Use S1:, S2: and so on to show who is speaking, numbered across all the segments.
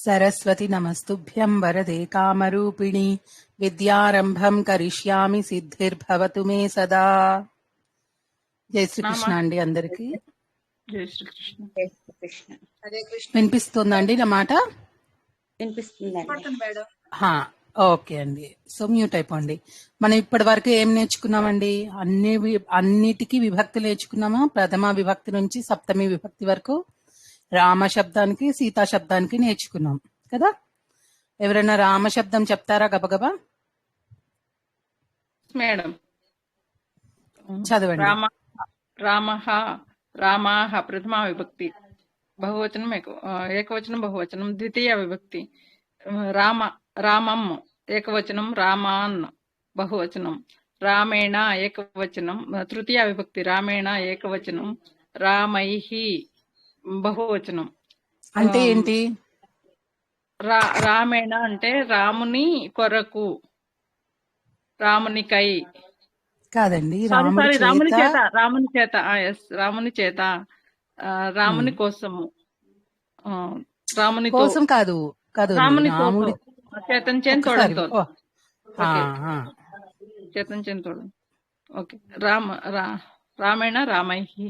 S1: సరస్వతి నమస్తుభ్యం వరదే కామరూపిణి విద్యారంభం కరిష్యామి సిద్ధిర్భవతు మే సదా. జై శ్రీకృష్ణ అండి అందరికి.
S2: జై శ్రీకృష్ణ.
S3: జై శ్రీకృష్ణ. హరే కృష్ణ.
S1: వినిపిస్తుందండి నా మాట?
S3: వినిపిస్తుందండి.
S1: ఓకే అండి. సో మ్యూట్ అయిపోండి. మనం ఇప్పటి వరకు ఏం నేర్చుకున్నామండి? అన్నిటికీ విభక్తులు నేర్చుకున్నామా? ప్రథమ విభక్తి నుంచి సప్తమి విభక్తి వరకు రామ శబ్దానికి సీతా శబ్దానికి నేర్చుకున్నాం కదా. ఎవరైనా రామ శబ్దం చెప్తారా గబగబా?
S2: మేడం
S1: చదవండి.
S2: రామః రామాః ప్రథమా విభక్తి, బహువచనం ఏకవచనం బహువచనం ద్వితీయ విభక్తి. రామ రామం ఏకవచనం, రామాన్ బహువచనం, రామేణ ఏకవచనం తృతీయ విభక్తి, రామేణ ఏకవచనం, రామైహి బహువచనం.
S1: అంటే ఏంటి?
S2: రామేణ అంటే రాముని కొరకు, రామునికై
S1: కాదండి,
S2: రాముని చేత, రాముని చేత, రాముని కోసము, రాముని
S1: కోసం కాదు కాదు,
S2: రాముని చేతన్ చేతోడంతో చేతన్ చేతోడు. ఓకే. రామేణ రామైహి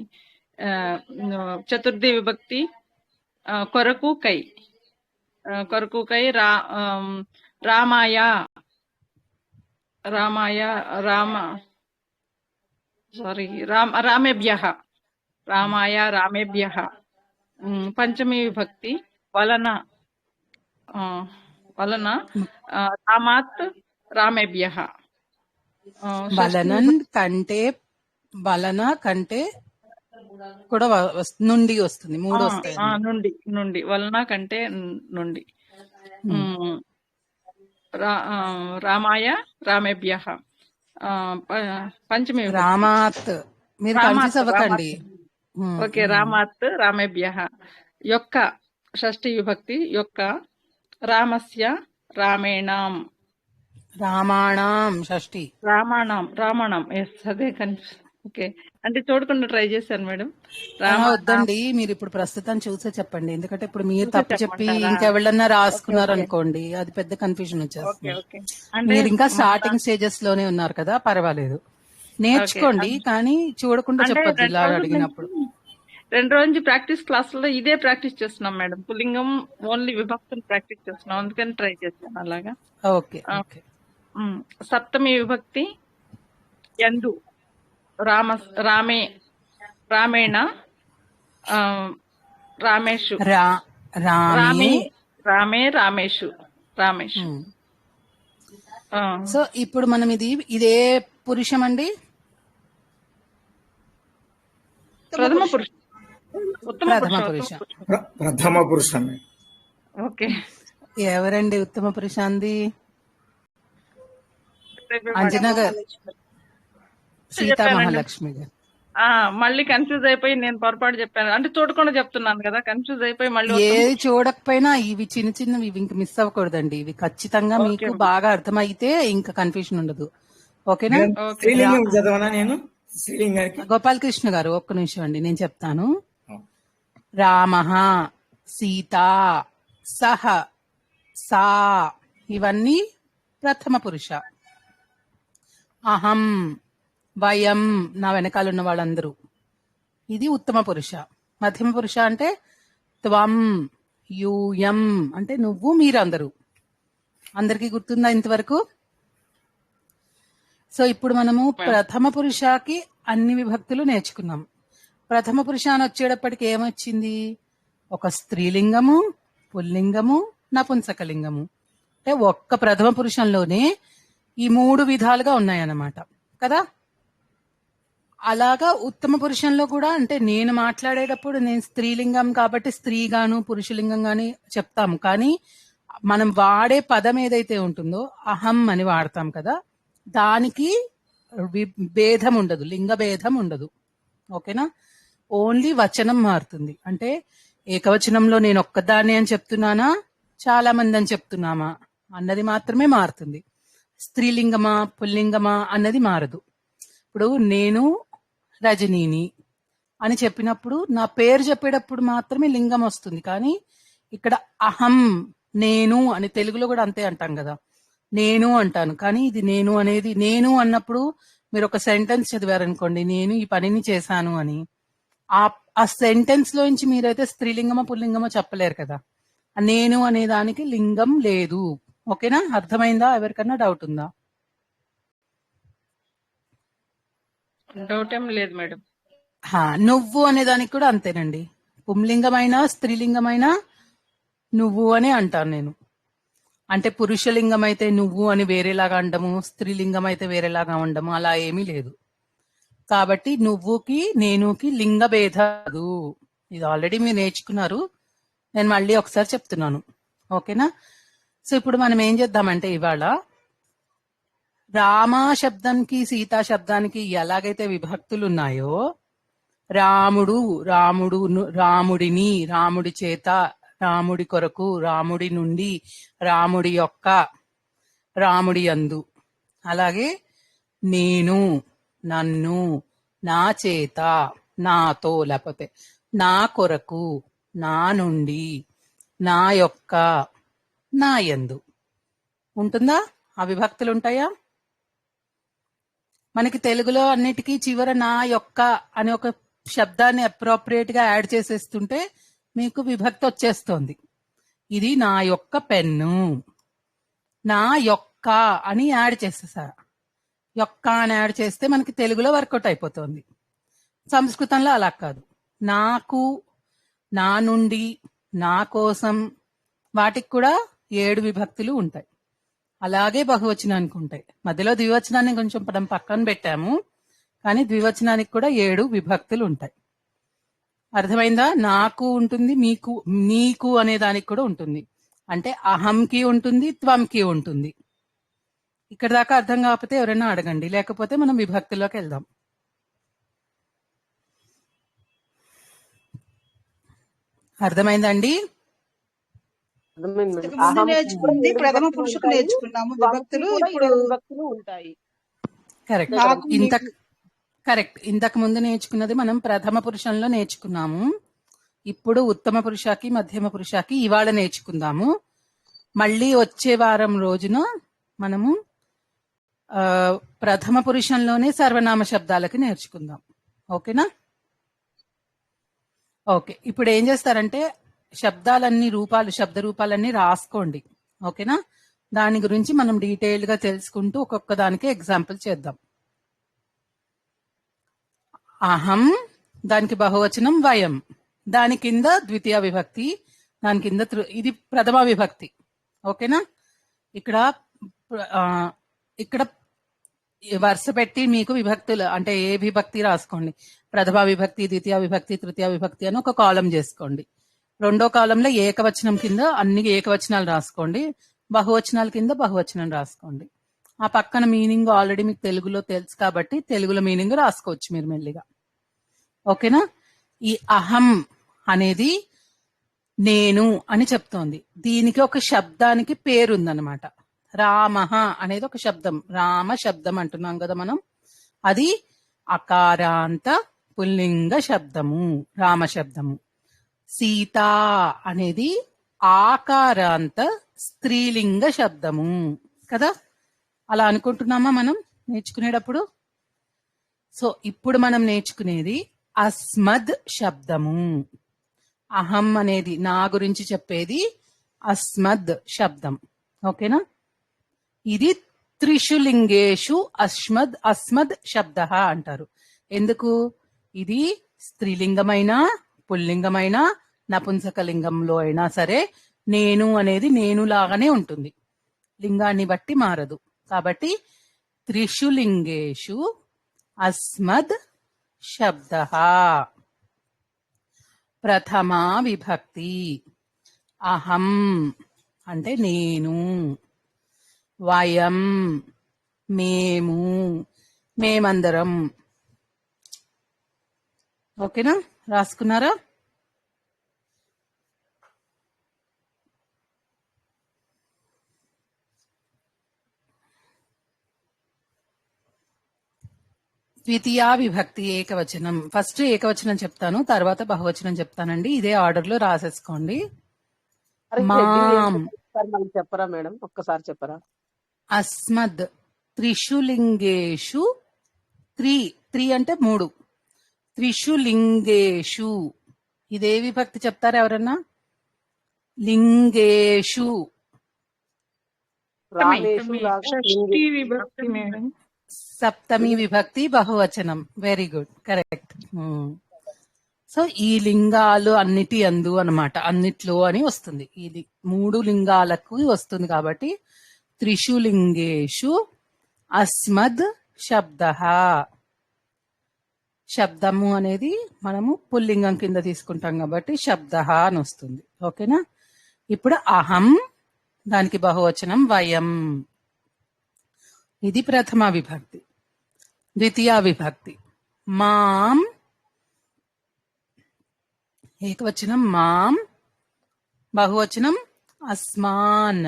S2: చతుర్థి విభక్తి, కొరకు కై, కొరకు కై, రామాయ రామేభ్యః, రామాయ రామేభ్యః. పంచమి విభక్తి వలన రామాత్ రామేభ్యః.
S1: వలన కంటే కూడా నుండి వస్తుంది, మూడు వస్తాయి.
S2: నుండి వలన కంటే నుండి. రామాయ రామేభ్యః. పంచమి
S1: రామాత్, మీరు కన్ఫ్యూజ్ అవ్వకండి.
S2: ఓకే. రామాత్ రామేభ్యః. యొక్క షష్ఠి విభక్తి యొక్క, రామస్య రామేణాం,
S1: రామాణం షష్ఠి,
S2: రామాణం. అదే కన్ఫ్యూజ్. ఓకే. అంటే చూడకుండా ట్రై చేశాను మేడం.
S1: వద్దండి, మీరు ఇప్పుడు ప్రస్తుతం చూసే చెప్పండి. ఎందుకంటే ఇప్పుడు మీరు తప్పు చెప్పి ఇంకెవరన్నా రాసుకున్నారు అనుకోండి, అది పెద్ద కన్ఫ్యూజన్ వచ్చేస్తుంది. మీరు ఇంకా స్టార్టింగ్ స్టేజెస్ లోనే ఉన్నారు కదా, పర్వాలేదు, నేర్చుకోండి. కానీ చూడకుండా చెప్పొద్దు ఇలా అడిగినప్పుడు.
S2: 2 రోజు ప్రాక్టీస్ క్లాసుల్లో ఇదే ప్రాక్టీస్ చేస్తున్నాం మేడం. పుల్లింగం ఓన్లీ విభక్తులు ప్రాక్టీస్ చేస్తున్నాం, అందుకని ట్రై చేస్తాను అలాగా.
S1: ఓకే.
S2: సప్తమి విభక్తి యందు, రామేణ రామేషు, రామేషు.
S1: సో ఇప్పుడు మనం ఇదే పురుషం అండి,
S2: ప్రథమ పురుషం.
S4: ప్రథమ పురుషం.
S2: ఓకే.
S1: ఎవరండి ఉత్తమ పురుషాంది? అంజనా గారు, సీతా మహాలక్ష్మి గారు.
S2: మళ్ళీ కన్ఫ్యూజ్ అయిపోయి నేను పొరపాటు చెప్పాను, అంటే చూడకుండా చెప్తున్నాను కదా, కన్ఫ్యూజ్ అయిపోయి మళ్ళీ.
S1: ఏది చూడకపోయినా ఇవి చిన్నవి ఇవి ఇంక మిస్ అవ్వకూడదండి. ఇవి ఖచ్చితంగా మీకు బాగా అర్థమైతే ఇంకా కన్ఫ్యూజన్ ఉండదు. ఓకేనా?
S4: నేను
S1: గోపాలకృష్ణ గారు ఒక్క నిమిషం అండి, నేను చెప్తాను. రామః, సీతా, సహ, సా, ఇవన్నీ ప్రథమ పురుష. అహం, వయం, నా వెనకాల ఉన్న వాళ్ళందరూ, ఇది ఉత్తమ పురుష. మధ్యమ పురుష అంటే త్వం, యూయం అంటే నువ్వు, మీరందరూ. అందరికీ గుర్తుందా ఇంతవరకు? సో ఇప్పుడు మనము ప్రథమ పురుషకి అన్ని విభక్తులు నేర్చుకున్నాం. ప్రథమ పురుష అని వచ్చేటప్పటికి ఏమొచ్చింది? ఒక స్త్రీలింగము, పుల్లింగము, నపుంసకలింగము. అంటే ఒక్క ప్రథమ పురుషంలోనే ఈ 3 విధాలుగా ఉన్నాయన్నమాట కదా. అలాగా ఉత్తమ పురుషంలో కూడా, అంటే నేను మాట్లాడేటప్పుడు నేను స్త్రీలింగం కాబట్టి స్త్రీగాను పురుషలింగం గాని చెప్తాము, కానీ మనం వాడే పదం ఏదైతే ఉంటుందో అహం అని వాడతాం కదా, దానికి భేదం ఉండదు, లింగ భేదం ఉండదు. ఓకేనా? ఓన్లీ వచనం మారుతుంది. అంటే ఏకవచనంలో నేను ఒక్కదాన్ని అని చెప్తున్నానా, చాలా మంది అని చెప్తున్నామా అన్నది మాత్రమే మారుతుంది. స్త్రీలింగమా పుల్లింగమా అన్నది మారదు. ఇప్పుడు నేను రజనీని అని చెప్పినప్పుడు నా పేరు చెప్పేటప్పుడు మాత్రమే లింగం వస్తుంది, కానీ ఇక్కడ అహం నేను అని తెలుగులో కూడా అంతే అంటాం కదా, నేను అంటాను. కానీ ఇది నేను అనేది, నేను అన్నప్పుడు మీరు ఒక సెంటెన్స్ చదివారనుకోండి, నేను ఈ పనిని చేశాను అని, ఆ ఆ సెంటెన్స్ లోంచి మీరైతే స్త్రీలింగమో పుల్లింగమో చెప్పలేరు కదా. ఆ నేను అనే దానికి లింగం లేదు. ఓకేనా, అర్థమైందా? ఎవరికన్నా డౌట్ ఉందా?
S2: డౌట్ ఏం లేదు మేడం.
S1: నువ్వు అనే దానికి కూడా అంతేనండి. పుంలింగమైనా స్త్రీలింగమైనా నువ్వు అని అంటాను నేను. అంటే పురుషలింగం అయితే నువ్వు అని వేరేలాగా అండము, స్త్రీలింగం అయితే వేరేలాగా ఉండము, అలా ఏమీ లేదు. కాబట్టి నువ్వుకి నేనుకి లింగ భేదాలు. ఇది ఆల్రెడీ మీరు నేర్చుకున్నారు, నేను మళ్ళీ ఒకసారి చెప్తున్నాను. ఓకేనా? సో ఇప్పుడు మనం ఏం చేద్దామంటే, ఇవాళ రామ శబ్దానికి సీతా శబ్దానికి ఎలాగైతే విభక్తులు ఉన్నాయో, రాముడు, రాముడిని, రాముడి చేత, రాముడి కొరకు, రాముడి నుండి, రాముడి యొక్క, రాముడి యందు, అలాగే నేను, నన్ను, నా చేత, నాతో, లేకపోతే నా కొరకు, నా నుండి, నా యొక్క, నా యందు ఉంటుందా? ఆ విభక్తులు ఉంటాయా? మనకి తెలుగులో అన్నిటికీ చివర నా యొక్క అనే ఒక శబ్దాన్ని అప్రోప్రియేట్ గా యాడ్ చేసేస్తుంటే మీకు విభక్తి వచ్చేస్తోంది. ఇది నా యొక్క పెన్ను, నా యొక్క అని యాడ్ చేసేసా. యొక్క అని యాడ్ చేస్తే మనకి తెలుగులో వర్కౌట్ అయిపోతుంది. సంస్కృతంలో అలా కాదు. నాకు, నా నుండి, నా కోసం, వాటికి కూడా 7 విభక్తులు ఉంటాయి. అలాగే బహువచనానికి ఉంటాయి. మధ్యలో ద్వివచనాన్ని కొంచెం మనం పక్కన పెట్టాము, కానీ ద్వివచనానికి కూడా 7 విభక్తులు ఉంటాయి. అర్థమైందా? నాకు ఉంటుంది, మీకు, నీకు అనే దానికి కూడా ఉంటుంది. అంటే అహంకి ఉంటుంది, త్వంకి ఉంటుంది. ఇక్కడ దాకా అర్థం కాకపోతే ఎవరైనా అడగండి, లేకపోతే మనం విభక్తుల్లోకి వెళ్దాం. అర్థమైందండి?
S3: ఇంతకు ముందు నేర్చుకుంది ప్రథమ పురుషుకు నేర్చుకున్నాము విభక్తులు. ఇప్పుడు
S5: విభక్తులు ఉంటాయి.
S1: కరెక్ట్.
S3: నాకు,
S1: ఇంతకు ముందు నేర్చుకున్నది మనం ప్రథమ పురుషంలో నేర్చుకున్నాము. ఇప్పుడు ఉత్తమ పురుషాకి, మధ్యమ పురుషాకి ఇవాళ నేర్చుకుందాము. మళ్ళీ వచ్చే వారం రోజున మనము ప్రథమ పురుషంలోనే సర్వనామ శబ్దాలకి నేర్చుకుందాం. ఓకేనా? ఓకే, ఇప్పుడు ఏం చేస్తారంటే శబ్దాలన్నీ శబ్ద రూపాలన్నీ రాసుకోండి. ఓకేనా? దాని గురించి మనం డీటెయిల్డ్ గా తెలుసుకుంటూ ఒక్కొక్క దానికి ఎగ్జాంపుల్ చేద్దాం. అహం, దానికి బహువచనం వయం, దాని కింద ద్వితీయ విభక్తి, దాని కింద ఇది ప్రథమ విభక్తి. ఓకేనా? ఇక్కడ వరుస పెట్టి మీకు విభక్తులు అంటే ఏ విభక్తి రాసుకోండి. ప్రథమ విభక్తి, ద్వితీయ విభక్తి, తృతీయ విభక్తి అని ఒక కాలం చేసుకోండి. రెండో కాలంలో ఏకవచనం కింద అన్ని ఏకవచనాలు రాసుకోండి, బహువచనాల కింద బహువచనం రాసుకోండి. ఆ పక్కన మీనింగ్ ఆల్రెడీ మీకు తెలుగులో తెలుసు కాబట్టి తెలుగులో మీనింగ్ రాసుకోవచ్చు మీరు మెల్లిగా. ఓకేనా? ఈ అహం అనేది నేను అని చెప్తోంది. దీనికి ఒక శబ్దానికి పేరుందనమాట. రామః అనేది ఒక శబ్దం, రామ శబ్దం అంటున్నాం కదా మనం. అది అకారాంత పుల్లింగ శబ్దము, రామ శబ్దము. సీత అనేది ఆకారాంత స్త్రీలింగ శబ్దము కదా. అలా అనుకుంటున్నామా మనం నేర్చుకునేటప్పుడు? సో ఇప్పుడు మనం నేర్చుకునేది అస్మద్ శబ్దము. అహం అనేది నా గురించి చెప్పేది అస్మద్ శబ్దం. ఓకేనా? ఇది త్రిషు లింగేషు అస్మద్ శబ్ద అంటారు. ఎందుకు? ఇది స్త్రీలింగమైన, పుల్లింగమైన, నపుంసకలింగంలో అయినా సరే నేను అనేది నేను లాగానే ఉంటుంది, లింగాన్ని బట్టి మారదు. కాబట్టి త్రిషు లింగేషు అస్మద్ శబ్ద. ప్రథమా విభక్తి అహం అంటే నేను, వయం మేము, మేమందరం. ఓకేనా? రాసుకున్నారా? ద్వితీయ విభక్తి ఏకవచనం. ఫస్ట్ ఏకవచనం చెప్తాను, తర్వాత బహువచనం చెప్తానండి. ఇదే ఆర్డర్ లో రాసేసుకోండి.
S5: మరి హెడ్డింగ్
S1: మాం
S5: ఒకసారి మళ్ళీ చెప్పరా మేడం? ఒక్కసారి చెప్పరా?
S1: అస్మద్ త్రిషు లింగేషు త్రి అంటే 3 త్రిషు లింగేషు ఇదే విభక్తి చెప్తారా ఎవరన్నా? లింగేషు
S5: రామేషు లాగా
S2: షష్ఠి విభక్తి మేడం.
S1: సప్తమి విభక్తి బహువచనం. Very good, correct. సో ఈ లింగాలు అన్నిటి అందు అన్నమాట, అన్నిట్లో అని వస్తుంది. ఇది 3 లింగాలకు వస్తుంది కాబట్టి త్రిషు లింగేషు అస్మద్ శబ్ద. శబ్దము అనేది మనము పుల్లింగం కింద తీసుకుంటాం కాబట్టి శబ్ద అని వస్తుంది. ఓకేనా? ఇప్పుడు అహం, దానికి బహువచనం వయం. ఇది ప్రథమ విభక్తి. ద్వితీయ విభక్తి మాం, ఏకవచనం మాం, బహువచనం అస్మాన్.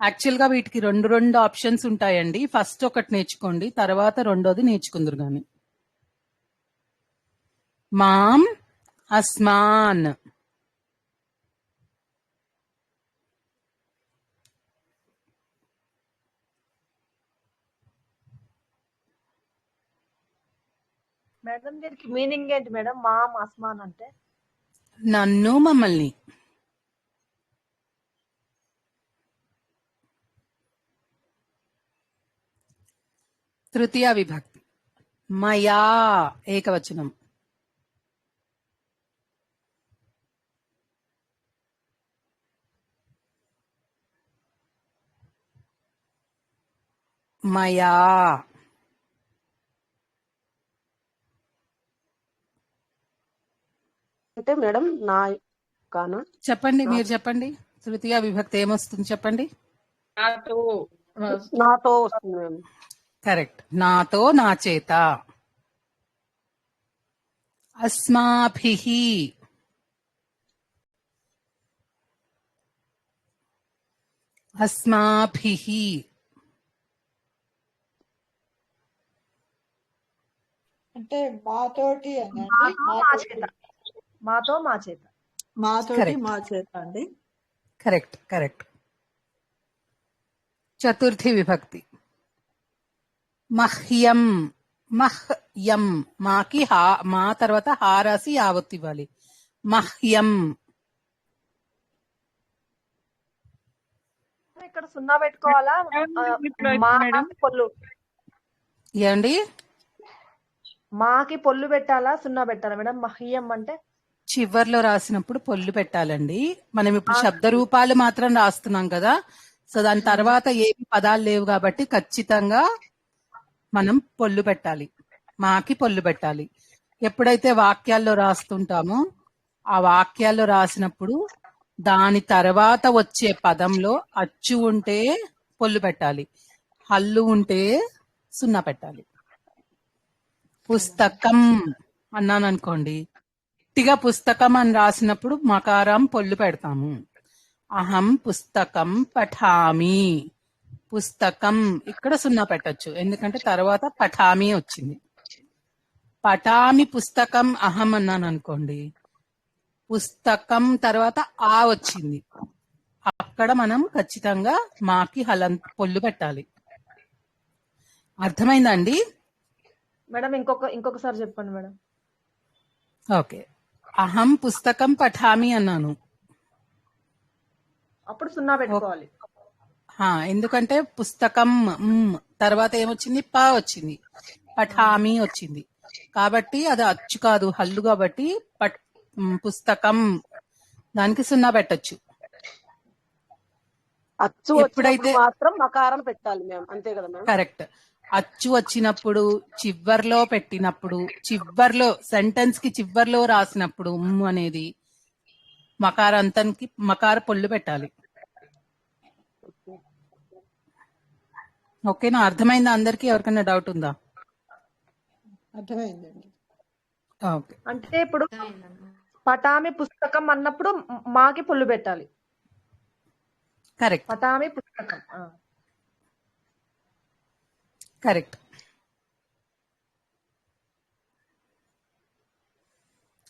S1: యాక్చువల్ గా వీటికి రెండు ఆప్షన్స్ ఉంటాయండి. ఫస్ట్ ఒకటి నేర్చుకోండి, తర్వాత రెండోది నేర్చుకుందరు గాని. మాం అస్మాన్.
S6: మేడం దీనికి మీనింగ్ ఏంటి మేడం? మామ్ అస్మాన్ అంటే
S1: నన్ను, మమ్మల్ని. తృతీయ విభక్తి మయా, ఏకవచనం. మయా.
S5: అంటే మేడం నా కానా?
S1: చెప్పండి, మీరు చెప్పండి. తృతీయ విభక్తి ఏమొస్తుంది చెప్పండి.
S2: నాతో
S5: నాతో వస్తుంది మేడం.
S1: కరెక్ట్, నాతో, నా చేత. అస్మాభిః, అస్మాభిః.
S3: అంటే మాతోటి అని
S6: మాతో మా చేత, మాతో మా చేత.
S3: మాతోటి
S1: Correct.
S3: మా చేత అండి.
S1: Correct, correct. చతుర్థి విభక్తి మహ్యం. మహ్యం, మాకి మా తర్వాత హా రాసి యావత్తు ఇవ్వాలి. మహ్యం.
S6: ఇక్కడ సున్నా పెట్టుకోవాలా? మాకి పొల్లు,
S1: ఏమండి?
S6: మాకి పొల్లు పెట్టాలా సున్నా పెట్టాలా మేడం? మహ్యం అంటే
S1: చివర్లో రాసినప్పుడు పొల్లు పెట్టాలండి. మనం ఇప్పుడు శబ్ద రూపాలు మాత్రం రాస్తున్నాం కదా, సో దాని తర్వాత ఏమి పదాలు లేవు కాబట్టి ఖచ్చితంగా మనం పొల్లు పెట్టాలి. మాకి పొల్లు పెట్టాలి. ఎప్పుడైతే వాక్యాల్లో రాస్తుంటామో ఆ వాక్యాల్లో రాసినప్పుడు దాని తర్వాత వచ్చే పదంలో అచ్చు ఉంటే పొల్లు పెట్టాలి, హల్లు ఉంటే సున్నా పెట్టాలి. పుస్తకం అన్నాను అనుకోండి, గట్టిగా పుస్తకం అని రాసినప్పుడు మకారం పొల్లు పెడతాము. అహం పుస్తకం పఠామి. పుస్తకం ఇక్కడ సున్నా పెట్టొచ్చు, ఎందుకంటే తర్వాత పఠామి వచ్చింది. పఠామి పుస్తకం అహం అన్నాను అనుకోండి, పుస్తకం తర్వాత ఆ వచ్చింది, అక్కడ మనం ఖచ్చితంగా మాకి హలం పొల్లు పెట్టాలి. అర్థమైందండి?
S6: మేడం ఇంకొకసారి చెప్పండి మేడం.
S1: ఓకే. అహం పుస్తకం పఠామి అన్నాను,
S6: అప్పుడు సున్నా పెట్టుకోవాలి.
S1: ఎందుకంటే పుస్తకం తర్వాత ఏమొచ్చింది, ప వచ్చింది, పఠామి వచ్చింది, కాబట్టి అది అచ్చు కాదు, హల్లు, కాబట్టి పుస్తకం దానికి సున్నా పెట్టచ్చు.
S5: అచ్చు
S1: ఎప్పుడైతే
S5: మాత్రం మకారం పెట్టాలి మేము, అంతే కదా మేడం?
S1: కరెక్ట్. అచ్చు వచ్చినప్పుడు, చివర్లో పెట్టినప్పుడు, చివర్లో సెంటెన్స్ కి చివర్లో రాసినప్పుడు అనేది మకారాంతానికి మకార పొల్లు పెట్టాలి. ఓకేనా? అర్థమైందా అందరికి? ఎవరికైనా డౌట్ ఉందా?
S3: అర్థమైందండి.
S1: ఓకే.
S6: అంటే ఇప్పుడు పటామి పుస్తకం అన్నప్పుడు మాకి పొల్లు పెట్టాలి.
S1: కరెక్ట్,
S6: పటామి పుస్తకం.
S1: కరెక్ట్.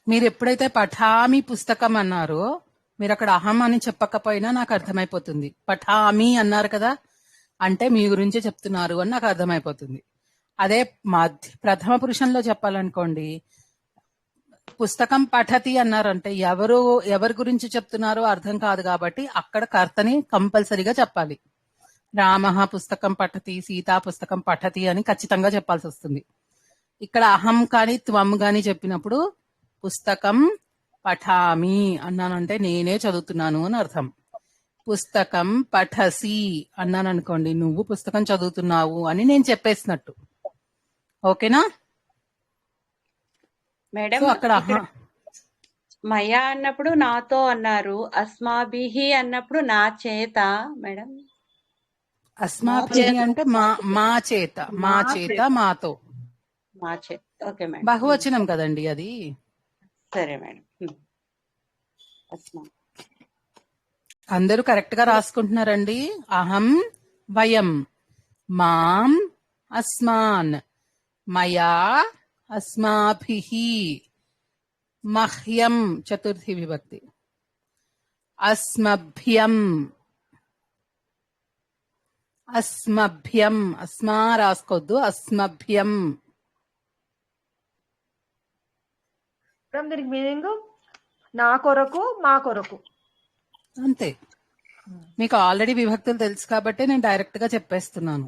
S1: మీరు ఎప్పుడైతే పఠామి పుస్తకం అన్నారో మీరు అక్కడ అహం అని చెప్పకపోయినా నాకు అర్థమైపోతుంది. పఠామి అన్నారు కదా, అంటే మీ గురించే చెప్తున్నారు అని నాకు అర్థమైపోతుంది. అదే ప్రథమ పురుషంలో చెప్పాలనుకోండి, పుస్తకం పఠతి అన్నారంటే ఎవరి గురించి చెప్తున్నారో అర్థం కాదు, కాబట్టి అక్కడ కర్తని కంపల్సరీగా చెప్పాలి. రామ పుస్తకం పఠతి, సీతా పుస్తకం పఠతి అని ఖచ్చితంగా చెప్పాల్సి వస్తుంది. ఇక్కడ అహం కానీ త్వం కానీ చెప్పినప్పుడు పుస్తకం పఠామి అన్నానంటే నేనే చదువుతున్నాను అని అర్థం. పుస్తకం పఠసి అన్నాను అనుకోండి, నువ్వు పుస్తకం చదువుతున్నావు అని నేను చెప్పేసినట్టు. ఓకేనా?
S7: మేడం
S1: సో అక్కడ
S7: ఇక్కడ మయా అన్నప్పుడు నాతో అన్నారు, అస్మాభిహి అన్నప్పుడు నా చేత మేడం.
S1: అస్మాభిహి అంటే మా చేత, మాతో.
S7: మా చేత, ఓకే మేడం.
S1: బహువచనం కదండి అది.
S7: సరే మేడం. అస్మా
S1: అందరూ కరెక్ట్ గా రాసుకుంటున్నారండి. అహం వయం, మాం అస్మాన్, మయా అస్మాభిహి, మహ్యం చతుర్థి విభక్తి, అస్మభ్యం, అస్మా రాసుకోద్దు, అస్మభ్యం.
S6: మేడం దీనికి మీనింగ్ నా కొరకు, మా కొరకు
S1: అంతే. మీకు ఆల్రెడీ విభక్తులు తెలుసు కాబట్టి నేను డైరెక్ట్ గా చెప్పేస్తున్నాను.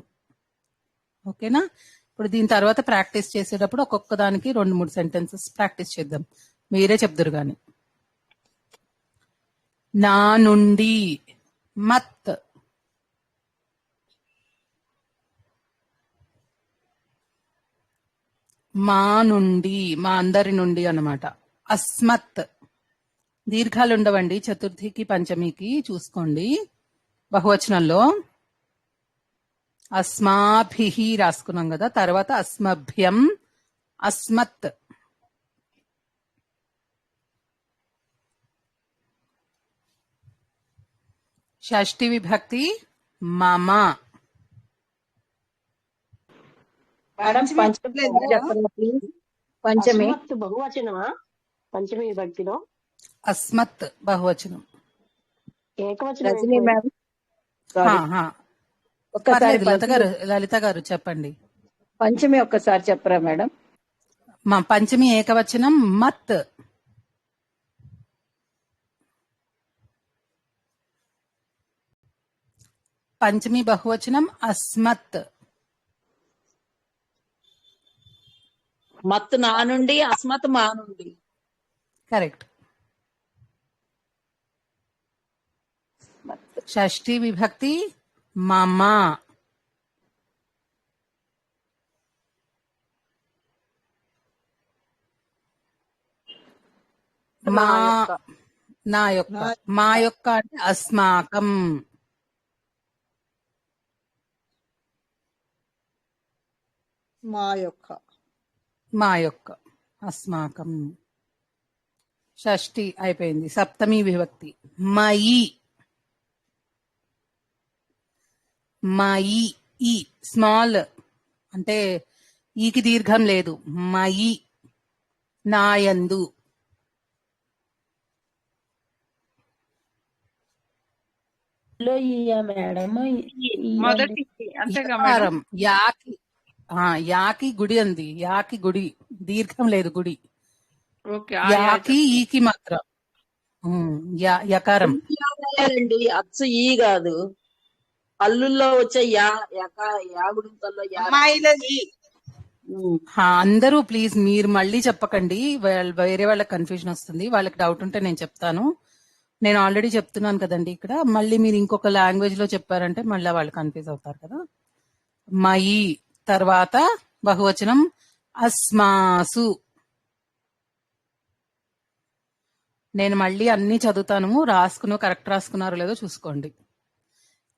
S1: ఓకేనా? ఇప్పుడు దీని తర్వాత ప్రాక్టీస్ చేసేటప్పుడు ఒక్కొక్క దానికి 2-3 సెంటెన్సెస్ ప్రాక్టీస్ చేద్దాం. మీరే చెప్దురు గాని. నా నుండి, మత్. మా నుండి, మా అందరి నుండి అన్నమాట. అస్మత్. దీర్ఘాలు ఉండవండి చతుర్థికి పంచమికి, చూసుకోండి. బహువచనంలో అస్మాభిహి రాసుకున్నాం కదా, తర్వాత అస్మభ్యం, అస్మత్. షష్ఠి విభక్తి మమ.
S8: మేడం పంచమి
S5: అస్మత్ బహువచనమా? పంచమి విభక్తిలో
S1: అస్మత్ బహువచనం.
S5: ఏకవచనం
S8: రజనీ మ్యామ్
S1: పర్లేదు, లలిత గారు చెప్పండి.
S8: పంచమి ఒక్కసారి చెప్పరా మేడం?
S1: మా పంచమి ఏకవచనం మత్. పంచమి బహువచనం అస్మత్.
S8: మత్ నా నుండి, అస్మత్ మా నుండి.
S1: కరెక్ట్. షష్ఠి విభక్తి మమ. నా యొక్క, మా యొక్క అంటే అస్మాకం. మా యొక్క, అస్మాకం. షష్ఠి అయిపోయింది. సప్తమి విభక్తి మయి. మయి, ఈ స్మాల్ అంటే ఈకి దీర్ఘం లేదు. మయి, నాయందు.
S2: మొదటి అంతేగా మేడం.
S1: యకారం, యాకి. యాకి గుడి అంది, యాకి గుడి, దీర్ఘం లేదు గుడి.
S2: ఓకే,
S1: యాకి ఈకి మాత్రం యకారం.
S8: అండి అచ్చు ఈ కాదు, అల్లుల్లో వచ్చే యాగుడుంతల్లో
S1: అందరూ ప్లీజ్ మీరు మళ్ళీ చెప్పకండి, వేరే వాళ్ళకి కన్ఫ్యూజన్ వస్తుంది. వాళ్ళకి డౌట్ ఉంటే నేను చెప్తాను. నేను ఆల్రెడీ చెప్తున్నాను కదండి ఇక్కడ. మళ్ళీ మీరు ఇంకొక లాంగ్వేజ్ లో చెప్పారంటే మళ్ళీ వాళ్ళు కన్ఫ్యూజ్ అవుతారు కదా. మయి తర్వాత బహువచనం అస్మాసు. నేను మళ్ళీ అన్ని చదువుతాను, కరెక్ట్ రాసుకున్నారో లేదో చూసుకోండి.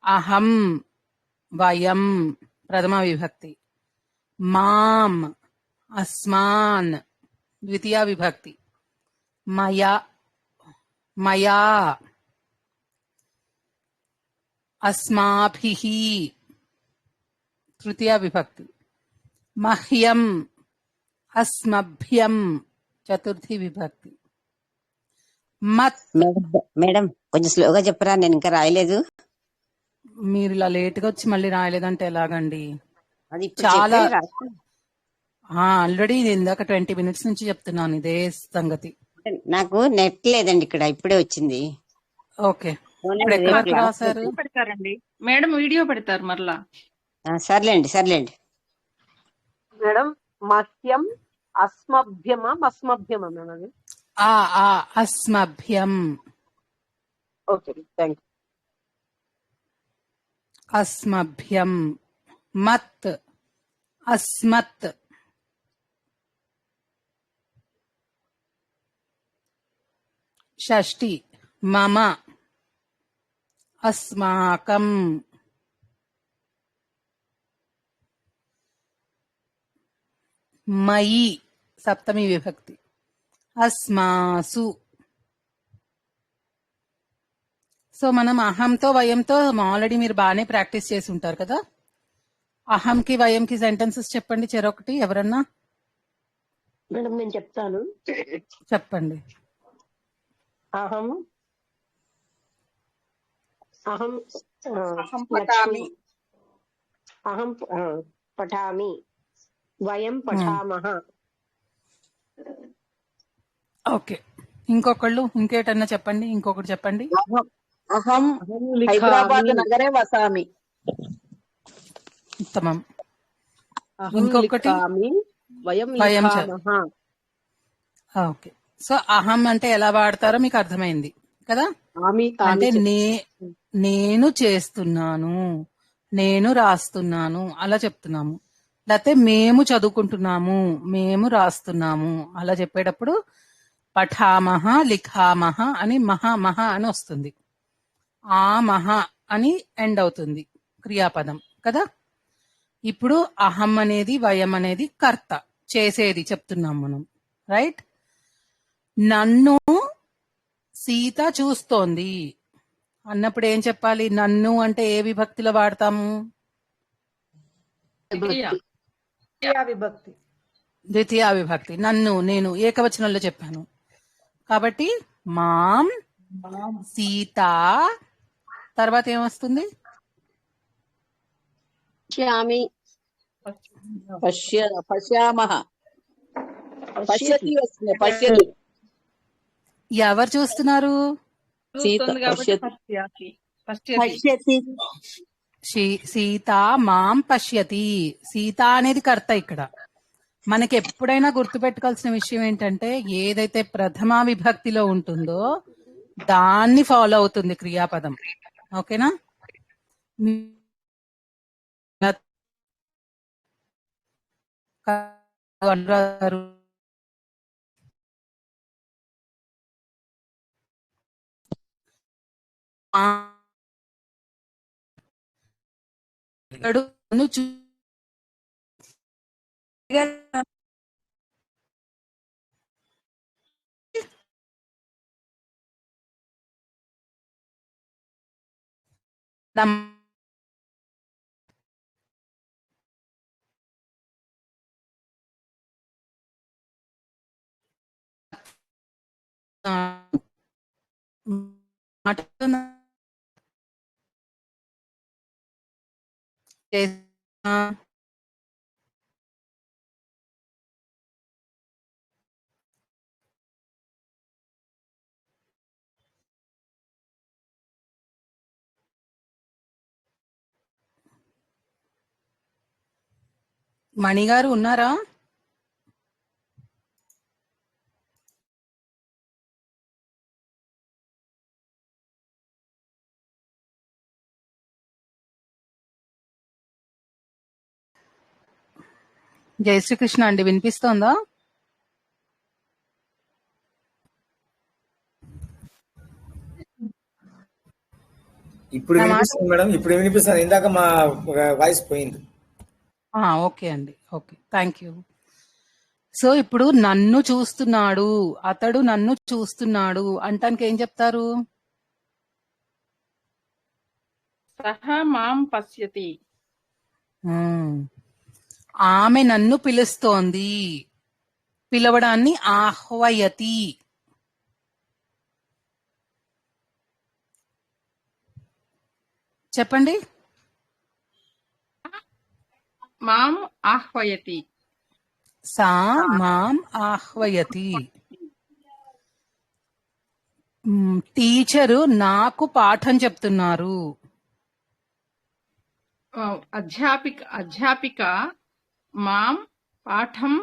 S1: అహం వయం ప్రథమ విభక్తి, మాం అస్మాన్ ద్వితీయ విభక్తి, మయా అస్మాభిః తృతీయ విభక్తి, మహ్యం అస్మభ్యం చతుర్థి విభక్తి, మత్.
S9: మేడం కొంచెం స్లోగా చెప్పరా, నేను ఇంకా రాయలేదు.
S1: మీరు ఇలా లేట్ గా వచ్చి మళ్ళీ రాయలేదంటే ఎలాగండి?
S9: అది ఇప్పుడు
S1: చాలా
S9: చెప్పే రాస్తాను.
S1: ఆల్రెడీ ఇందాక 20 minutes నుంచి చెప్తున్నాను ఇదే సంగతి.
S9: నాకు నెట్ లేదండి, ఇక్కడ ఇప్పుడే వచ్చింది.
S1: ఓకే,
S9: అవునండి,
S1: ఇప్పుడు ఎక్కడ
S9: రేపు
S1: వరకు
S9: క్లాస్
S1: రాశారు?
S9: ఉంది.
S2: పెడతారండి మేడం, వీడియో పెడతారు మరలా.
S9: సర్లేండి.
S6: మేడం మహ్యం అస్మభ్యమా మస్మభ్యమా మేడం అది?
S1: అస్మభ్యం.
S6: Okay, thank you.
S1: అస్మభ్యం. మత్, అస్మత్. షష్ఠి మమ, అస్మాకం. మయి సప్తమి విభక్తి, అస్మాసు. సో మనం అహంతో వయంతో ఆల్రెడీ మీరు బాగానే ప్రాక్టీస్ చేసి ఉంటారు కదా. అహంకి వయంకి సెంటెన్సెస్ చెప్పండి చెరొకటి ఎవరన్నా.
S5: మేడం నేను చెప్తాను.
S1: చెప్పండి.
S5: అహం అహం
S3: అహం పఠామి.
S5: అహం పఠామి, వయం పఠామః.
S1: ఓకే, ఇంకొకళ్ళు ఇంకేటన్నా చెప్పండి, ఇంకొకటి చెప్పండి.
S8: అహం హైదరాబాద్ నగరే వసామి.
S1: ఉత్తమం.
S6: అహం
S1: ఇంకొకటి
S6: లిఖామి, వయం
S1: వయం
S6: లిఖామః.
S1: ఓకే, సో అహం అంటే ఎలా వాడతారో మీకు అర్థమైంది కదా.
S6: ఆమి
S1: అంటే
S6: ఆమి
S1: నేను చేస్తున్నాను, నేను రాస్తున్నాను అలా చెప్తున్నాము. లేకపోతే మేము చదువుకుంటున్నాము, మేము రాస్తున్నాము అలా చెప్పేటప్పుడు పఠామహ లిఖామహ అని మహ అని వస్తుంది. ఆ మహ అని ఎండ్ అవుతుంది క్రియాపదం కదా. ఇప్పుడు అహం అనేది వయం అనేది కర్త, చేసేది చెప్తున్నాం మనం, రైట్. నన్ను సీత చూస్తోంది అన్నప్పుడు ఏం చెప్పాలి? నన్ను అంటే ఏ విభక్తిలో వాడతాము?
S6: విభక్తి.
S1: ద్వితీయ విభక్తి. నన్ను నేను ఏకవచనంలో చెప్పాను కాబట్టి మాం సీత. తర్వాత ఏమొస్తుంది?
S8: పశ్యామః, పశ్యతి వస్తుంది. పశ్యతి
S1: ఎవరు చూస్తున్నారు?
S2: చూస్తుంది కాబట్టి
S8: పశ్యతి.
S2: పశ్యతి.
S1: సీత మాం పశ్యతి. సీత అనేది కర్త. ఇక్కడ మనకి ఎప్పుడైనా గుర్తుపెట్టుకోవాల్సిన విషయం ఏంటంటే ఏదైతే ప్రథమా విభక్తిలో ఉంటుందో దాన్ని ఫాలో అవుతుంది క్రియాపదం. ఓకేనా? మణిగారు ఉన్నారా? జై శ్రీకృష్ణ అండి, వినిపిస్తోందా?
S4: ఇప్పుడు వినిపిస్తుంది మేడం, ఇప్పుడు వినిపిస్తుంది. ఇందాక మా వాయిస్ పోయింది.
S1: ఓకే అండి, ఓకే, థ్యాంక్ యూ. సో ఇప్పుడు నన్ను చూస్తున్నాడు, అతడు నన్ను చూస్తున్నాడు అంటానికి ఏం చెప్తారు?
S2: సహ మాం పశ్యతి.
S1: ఆమె నన్ను పిలుస్తోంది, పిలవడాన్ని ఆహ్వయతి. చెప్పండి.
S2: మాం ఆహ్వయతి.
S1: సా మాం ఆహ్వయతి. టీచరు నాకు పాఠం చెప్తున్నారు.
S2: అధ్యాపిక మాం పాఠం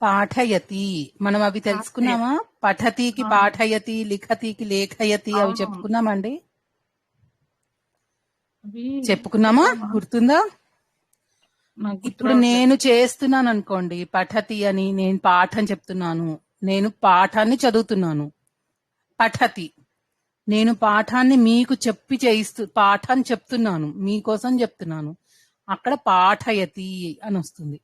S1: పాఠయతి. మనం అవి తెలుసుకున్నామా? పఠతికి పాఠయతి, లిఖతికి లేఖయతి, అవి
S2: అవునవును.
S1: చెప్పుకున్నామండి.
S2: అవి
S1: చెప్పుకున్నామా? గుర్తుందా?
S2: నాకు గుర్తు
S1: ఇప్పుడు
S2: రావట్లేదు.
S1: నేను చేస్తున్నాను అనుకోండి, పఠతి అని, నేను పాఠం చెప్తున్నాను, నేను పాఠాన్ని చదువుతున్నాను. పఠతి, నేను పాఠాన్ని మీకు చెప్పి పాఠం చెప్తున్నాను, మీకోసం చెప్తున్నాను. అక్కడ పాఠయతి అని వస్తుంది.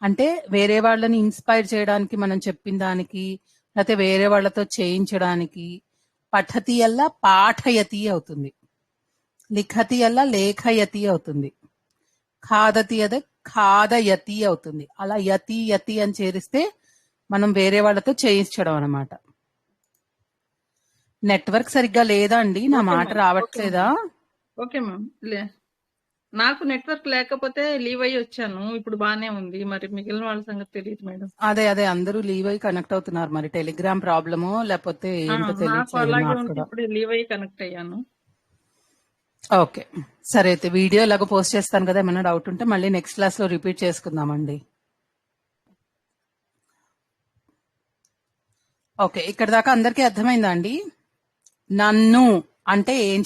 S1: అంటే వేరే వాళ్ళని ఇన్స్పైర్ చేయడానికి మనం చెప్పిన దానికి, లేకపోతే వేరే వాళ్ళతో చేయించడానికి పఠతి అల్లా పాఠయతి అవుతుంది. లిఖతి అల్లా లేఖయతి అవుతుంది. ఖాదతి అదే ఖాదయతి అవుతుంది. అలా యతి యతి అని చేరిస్తే మనం వేరే వాళ్ళతో చేయించడం అన్నమాట. నెట్వర్క్ సరిగ్గా లేదా అండి? నా
S2: ఓకే
S1: మాట
S2: మ్యామ్. ఓకే
S1: రావట్లేదా?
S2: మ్యామ్. Okay ma'am. నాకు నెట్వర్క్ లేకపోతే లీవ్ అయ్యి వచ్చాను. ఇప్పుడు బానే ఉంది. మరి మిగిలిన వాళ్ళ సంగతి తెలియదు మేడం.
S1: అదే అందరూ లీవ్ అయ్యి కనెక్ట్ అవుతున్నారు. మరి టెలిగ్రామ్ ప్రాబ్లమో లేకపోతే ఏంటో
S2: నాకు
S1: తెలియట్లేదు
S2: అలాగే
S1: నాకు
S2: ఉంటే
S1: కూడా.
S2: ఇప్పుడు లీవ్ అయ్యి కనెక్ట్ అయ్యాను.
S1: ఓకే, సరే అయితే వీడియో ఇలాగ పోస్ట్ చేస్తాను కదా, ఏమైనా డౌట్ ఉంటే మళ్ళీ నెక్స్ట్ క్లాస్ లో రిపీట్ చేసుకుందామండి. ఓకే, ఇక్కడ దాకా అందరికీ అర్థమైందా అండి? నన్ను అంటే ఏం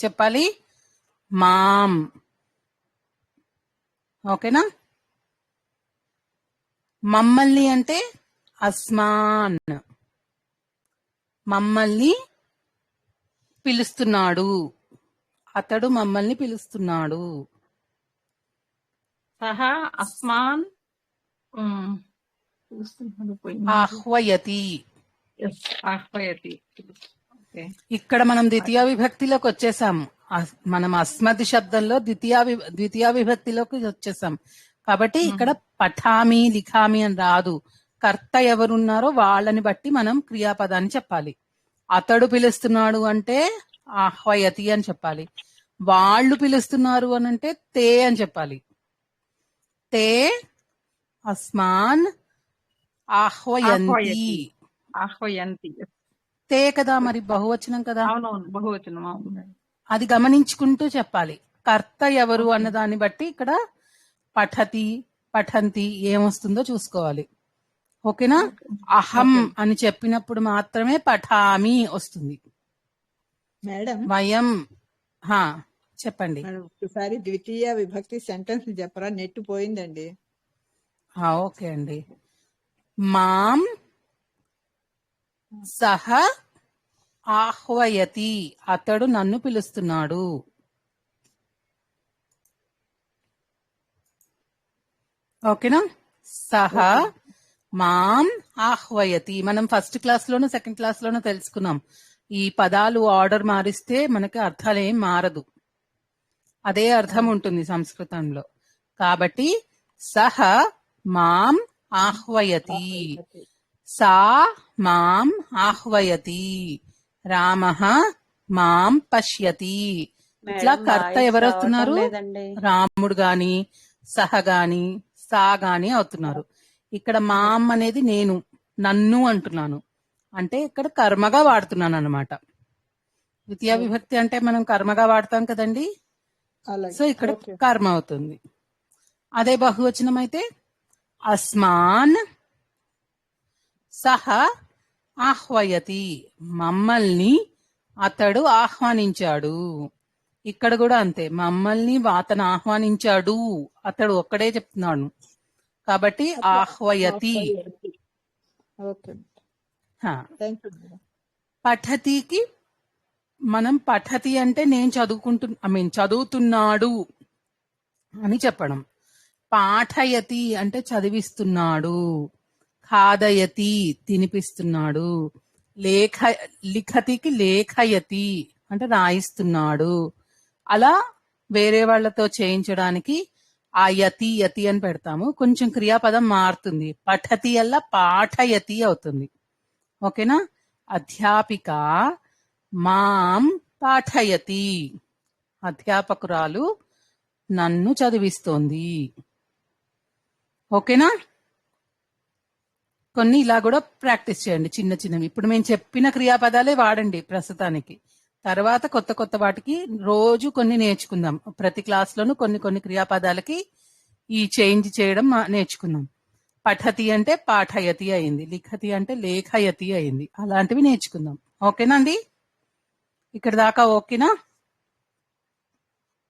S1: చెప్పాలి? మామ్. ఓకేనా? మమ్మల్ని అంటే అస్మాన్. మమ్మల్ని పిలుస్తున్నాడు, అతడు మమ్మల్ని పిలుస్తున్నాడు.
S2: సహా అస్మాన్ పిలుస్తున్నాడు. పోయింది.
S1: ఆహ్వయతి.
S2: Yes, ఆహ్వయతి. ఓకే.
S1: ఇక్కడ మనం ద్వితీయ విభక్తిలోకి వచ్చేసాం. మనం అస్మతి శబ్దంలో ద్వితీయ విభక్తిలోకి వచ్చేసాం. కాబట్టి ఇక్కడ పఠామి లిఖామి అని రాదు. కర్త ఎవరున్నారో వాళ్ళని బట్టి మనం క్రియాపదాన్ని చెప్పాలి. అతడు పిలుస్తున్నాడు అంటే ఆహ్వయతి అని చెప్పాలి. వాళ్ళు పిలుస్తున్నారు అని అంటే తే అని చెప్పాలి. తే అస్మాన్ ఆహ్వయంతి.
S2: ఆహ్వయంతి.
S1: తే కదా, మరి బహువచనం కదా.
S2: అవునవును, బహువచనం. అవును మేడం.
S1: అది గమనించుకుంటూ చెప్పాలి. కర్త ఎవరు అన్న దాన్ని బట్టి ఇక్కడ పఠతి పఠంతి ఏమొస్తుందో చూసుకోవాలి. ఓకేనా? అహం అని చెప్పినప్పుడు మాత్రమే పఠామి వస్తుంది.
S10: మేడం
S1: వయం. చెప్పండి.
S10: మనం ఒకసారి ద్వితీయ విభక్తి సెంటెన్స్ చెప్పరా? నెట్ పోయిందండి.
S1: ఓకే అండి. మాం సహ ఆహ్వయతి, అతడు నన్ను పిలుస్తున్నాడు. ఓకేనా? సహ మాం ఆహ్వయతి. మనం ఫస్ట్ క్లాస్ లోను సెకండ్ క్లాస్ లోను తెలుసుకున్నాం. ఈ పదాలు ఆర్డర్ మారిస్తే మనకి అర్థాలు ఏం మారదు, అదే అర్థం ఉంటుంది సంస్కృతంలో. కాబట్టి సహ మాం ఆహ్వయతి, సా మాం ఆహ్వయతి, రామః మాం పశ్యతి. ఇట్లా
S7: మేడం
S1: కర్త
S7: వాయిస్
S1: ఎవరు
S7: రావటం
S1: అవుతున్నారు?
S7: లేదండి.
S1: రాముడు గాని సహ గాని సా గాని అవుతున్నారు. ఇక్కడ మాం అనేది నేను, నన్ను అంటున్నాను. అంటే ఇక్కడ కర్మగా వాడుతున్నాను అన్నమాట. ద్వితీయ విభక్తి అంటే మనం కర్మగా వాడతాం కదండి.
S10: అలాగే.
S1: సో ఇక్కడ
S10: ఓకే.
S1: కర్మ అవుతుంది. అదే బహువచనం అయితే అస్మాన్ సహ ఆహ్వయతి, మమ్మల్ని అతడు ఆహ్వానించాడు. ఇక్కడ కూడా అంతే, మమ్మల్ని అతను ఆహ్వానించాడు, అతడు ఒక్కడే చెప్తున్నాడు కాబట్టి ఆహ్వయతి.
S10: ఓకే.
S1: హా.
S10: Thank you.
S1: పఠతికి మనం పఠతి అంటే నేను చదువుతున్నాడు అని చెప్పడం. పాఠయతి అంటే చదివిస్తున్నాడు. ఖాదయతి తినిపిస్తున్నాడు. లిఖతికి లేఖయతి అంటే రాయిస్తున్నాడు. అలా వేరే వాళ్ళతో చేయించడానికి ఆ యతి యతి అని పెడతాము. కొంచెం క్రియాపదం మారుతుంది. పఠతి అల్లా పాఠయతి అవుతుంది. ఓకేనా? అధ్యాపిక మాం పాఠయతి. అధ్యాపకురాలు నన్ను చదివిస్తోంది. ఓకేనా? కొన్ని ఇలా కూడా ప్రాక్టీస్ చేయండి, చిన్న చిన్నవి. ఇప్పుడు మేము చెప్పిన క్రియాపదాలే వాడండి ప్రస్తుతానికి. తర్వాత కొత్త కొత్త వాటికి రోజు కొన్ని నేర్చుకుందాం. ప్రతి క్లాస్లోనూ కొన్ని కొన్ని క్రియాపదాలకి ఈ చేంజ్ చేయడం నేర్చుకుందాం. పఠతి అంటే పాఠయతి అయింది, లిఖతి అంటే లేఖయతి అయింది. అలాంటివి నేర్చుకుందాం. ఓకేనా అండి? ఇక్కడ దాకా ఓకేనా?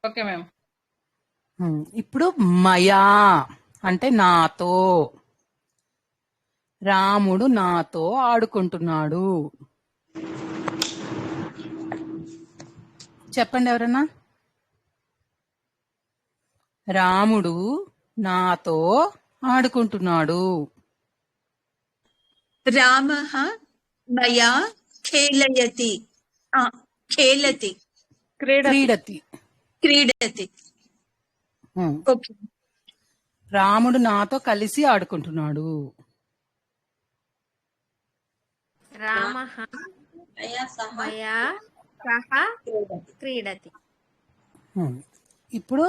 S2: Okay ma'am.
S1: ఇప్పుడు మయా అంటే నాతో. రాముడు నాతో ఆడుకుంటున్నాడు. చెప్పండి ఎవరన్నా. రాముడు నాతో ఆడుకుంటున్నాడు.
S11: రామః మయా ఖేలయతి ఖేలతి
S1: క్రీడతి.
S11: క్రీడతి. ఓకే.
S1: రాముడు నాతో కలిసి ఆడుకుంటున్నాడు.
S12: రామః మయా సహ క్రీడతి.
S1: ఇప్పుడు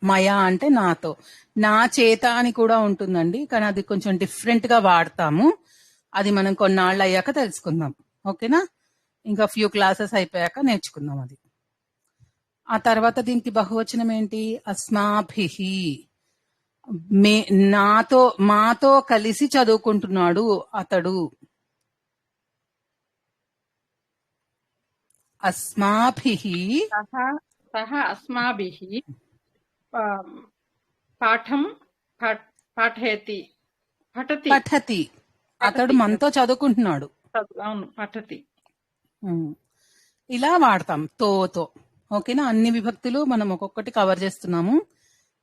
S1: మయా అంటే నాతో. నా చేత అని కూడా ఉంటుందండి, కానీ అది కొంచెం డిఫరెంట్ గా వాడతాము. అది మనం కొన్నాళ్ళు అయ్యాక తెలుసుకుందాం. ఓకేనా? ఇంకా ఫ్యూ క్లాసెస్ అయిపోయాక నేర్చుకుందాం అది. ఆ తర్వాత దీనికి బహువచనం ఏంటి? అస్మాభిహి. నాతో మాతో కలిసి చదువుకుంటున్నాడు అతడు. అస్మాభిహి
S2: సహ అస్మాభిః పాఠం పాఠయతి. పఠతి.
S1: అతడు మనతో చదువుకుంటున్నాడు.
S2: అవును, పఠతి.
S1: ఇలా వాడతాం తోతో. ఓకేనా? అన్ని విభక్తులు మనం ఒక్కొక్కటి కవర్ చేస్తున్నాము.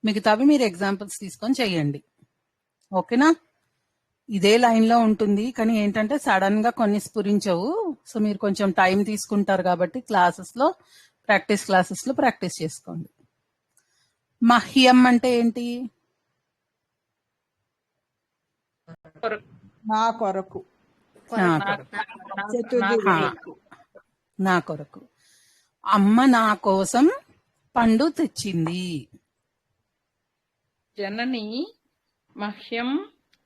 S1: మిగతావి మీరు ఎగ్జాంపుల్స్ తీసుకొని చెయ్యండి. ఓకేనా? ఇదే లైన్ లో ఉంటుంది, కానీ ఏంటంటే సడన్ గా కొన్ని స్ఫురించవు. సో మీరు కొంచెం టైం తీసుకుంటారు కాబట్టి ప్రాక్టీస్ క్లాసెస్ లో ప్రాక్టీస్ చేసుకోండి. మహ్యం అంటే ఏంటి?
S10: నా కొరకు.
S1: నా కొరకు. అమ్మ నా కోసం పండు తెచ్చింది.
S2: జనని మహ్యం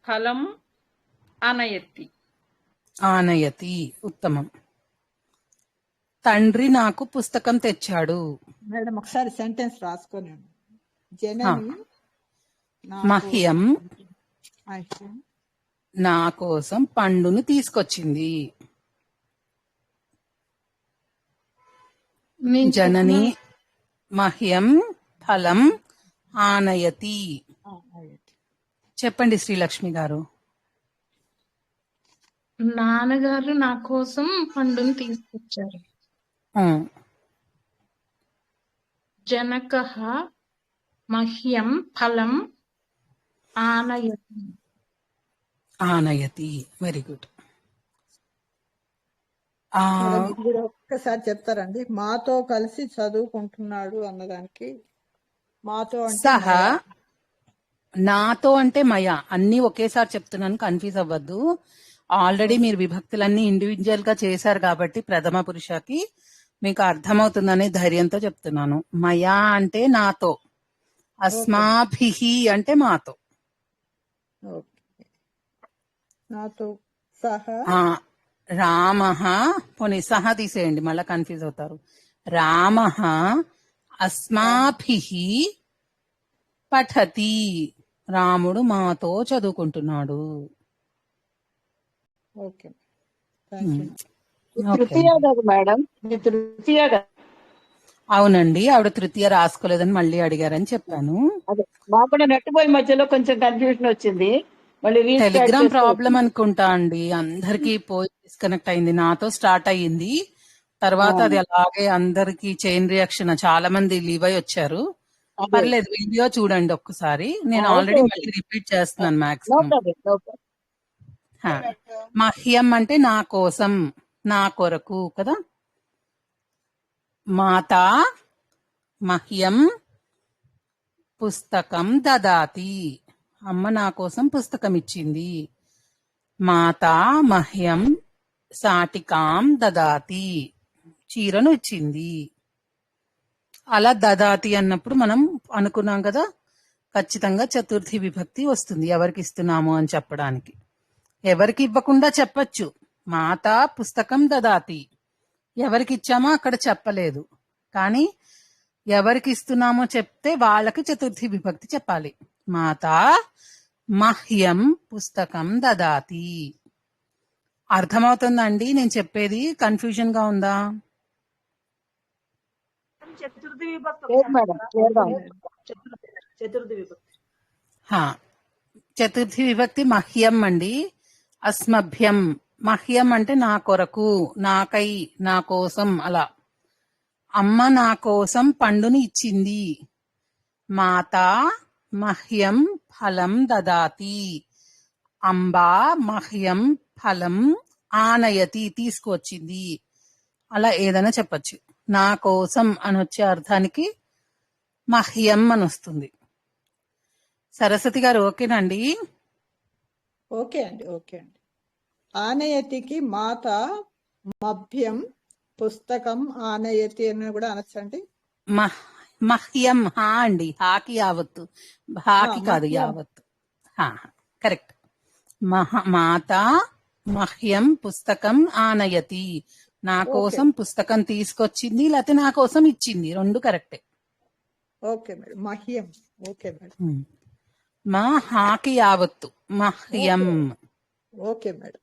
S2: ఫలం ఆనయతి.
S1: ఆనయతి. ఉత్తమం. తండ్రి నాకు పుస్తకం తెచ్చాడు.
S10: మేడం ఒకసారి సెంటెన్స్ రాసుకోండి. జనని
S1: మహ్యం నా కోసం పండును తీసుకొచ్చింది. జనని మహ్యం ఫలం ఆనయతి. చెప్పండి శ్రీలక్ష్మి గారు.
S12: నాన్నగారు నా కోసం పండును తీసుకొచ్చారు. జనకః మహ్యం ఫలం ఆనయతి.
S1: ఆనయతి. Very good.
S10: ఒక్కసారి చెప్తారండి. మాతో కలిసి చదువుకుంటున్నాడు అన్నదానికి మాతో
S1: సహ. నాతో అంటే మయా. అన్ని ఒకేసారి చెప్తున్నాను, కన్ఫ్యూజ్ అవ్వద్దు. ఆల్రెడీ మీరు విభక్తులన్నీ ఇండివిజువల్ గా చేశారు కాబట్టి ప్రథమ పురుషకి మీకు అర్థమవుతుందనే ధైర్యంతో చెప్తున్నాను. మయా అంటే నాతో, అస్మాభిహి అంటే మాతో.
S10: నాతో సహ.
S1: రామః పోనీ సహ తీసేయండి, మళ్ళా కన్ఫ్యూజ్ అవుతారు. రామః అస్మాభిహి పఠతి. రాముడు మాతో చదువుకుంటున్నాడు.
S10: ఓకే.
S8: తృతీయ కదా మేడం? తృతీయ కదా?
S1: అవునండి, ఆవిడ తృతీయ రాసుకోలేదని మళ్ళీ అడిగారని చెప్పాను.
S8: అదే మాకు కూడా నెట్ పోయి మధ్యలో కొంచెం కన్ఫ్యూజన్ వచ్చింది.
S1: టెలిగ్రామ్ ప్రాబ్లం అనుకుంటా అండి, అందరికి పోయి డిస్కనెక్ట్ అయింది. నాతో స్టార్ట్ అయ్యింది, తర్వాత అది అలాగే అందరికి చైన్ రియాక్షన్, చాలా మంది లీవ్ అయి వచ్చారు. పర్లేదు, వీడియో చూడండి ఒక్కసారి. నేను ఆల్రెడీ మళ్ళీ రిపీట్ చేస్తున్నాను మాక్సిమం. మహ్యం అంటే నా కోసం, నా కొరకు కదా. మాతా మహ్యం పుస్తకం దదాతి. అమ్మ నా కోసం పుస్తకం ఇచ్చింది. మాతా మహ్యం శాటికాం దదాతి. చీరను ఇచ్చింది. అలా దదాతి అన్నప్పుడు మనం అనుకున్నాం కదా, ఖచ్చితంగా చతుర్థి విభక్తి వస్తుంది ఎవరికి ఇస్తున్నాము అని చెప్పడానికి. ఎవరికి ఇవ్వకుండా చెప్పచ్చు, మాత పుస్తకం దదాతి, ఎవరికి ఇచ్చామో అక్కడ చెప్పలేదు. కానీ ఎవరికి ఇస్తున్నామో చెప్తే వాళ్ళకి చతుర్థి విభక్తి చెప్పాలి. మాత మహ్యం పుస్తకం దదాతి. అర్థమవుతుందండి నేను చెప్పేది? కన్ఫ్యూజన్ గా ఉందా?
S6: చతుర్థి విభక్తి
S8: లేదు మేడం, లేదా
S6: చతుర్థి విభక్తి.
S1: చతుర్థి విభక్తి మహ్యం అండి. అస్మభ్యం, మహ్యం అంటే నా కొరకు, నాకై, నా కోసం. అలా అమ్మ నా కోసం పండుని ఇచ్చింది. మాత మహ్యం ఫలం దదాతి. అంబా మహ్యం ఫలం ఆనయతి, తీసుకువచ్చింది. అలా ఏదైనా చెప్పచ్చు. నా కోసం అని వచ్చే అర్థానికి మహ్యం అని వస్తుంది. సరస్వతి గారు ఓకేనండి?
S10: ఓకే అండి, ఓకే అండి. ఆనయతికి మాత మభ్యం పుస్తకం ఆనయతి అని కూడా అనొచ్చండి.
S1: మహ్యం హా అండి, హాకి యావత్తు, హాకి కాదు
S10: మహ్యం.
S1: యావత్తు. కరెక్ట్. మాత మహ్యం పుస్తకం ఆనయతి, నా కోసం పుస్తకం తీసుకొచ్చింది, లేకపోతే నా కోసం ఇచ్చింది, రెండు కరెక్టే.
S10: ఓకే మేడం, మహ్యం. ఓకే మేడం,
S1: మా హాకి యావత్తు మహ్యం.
S10: Okay madam.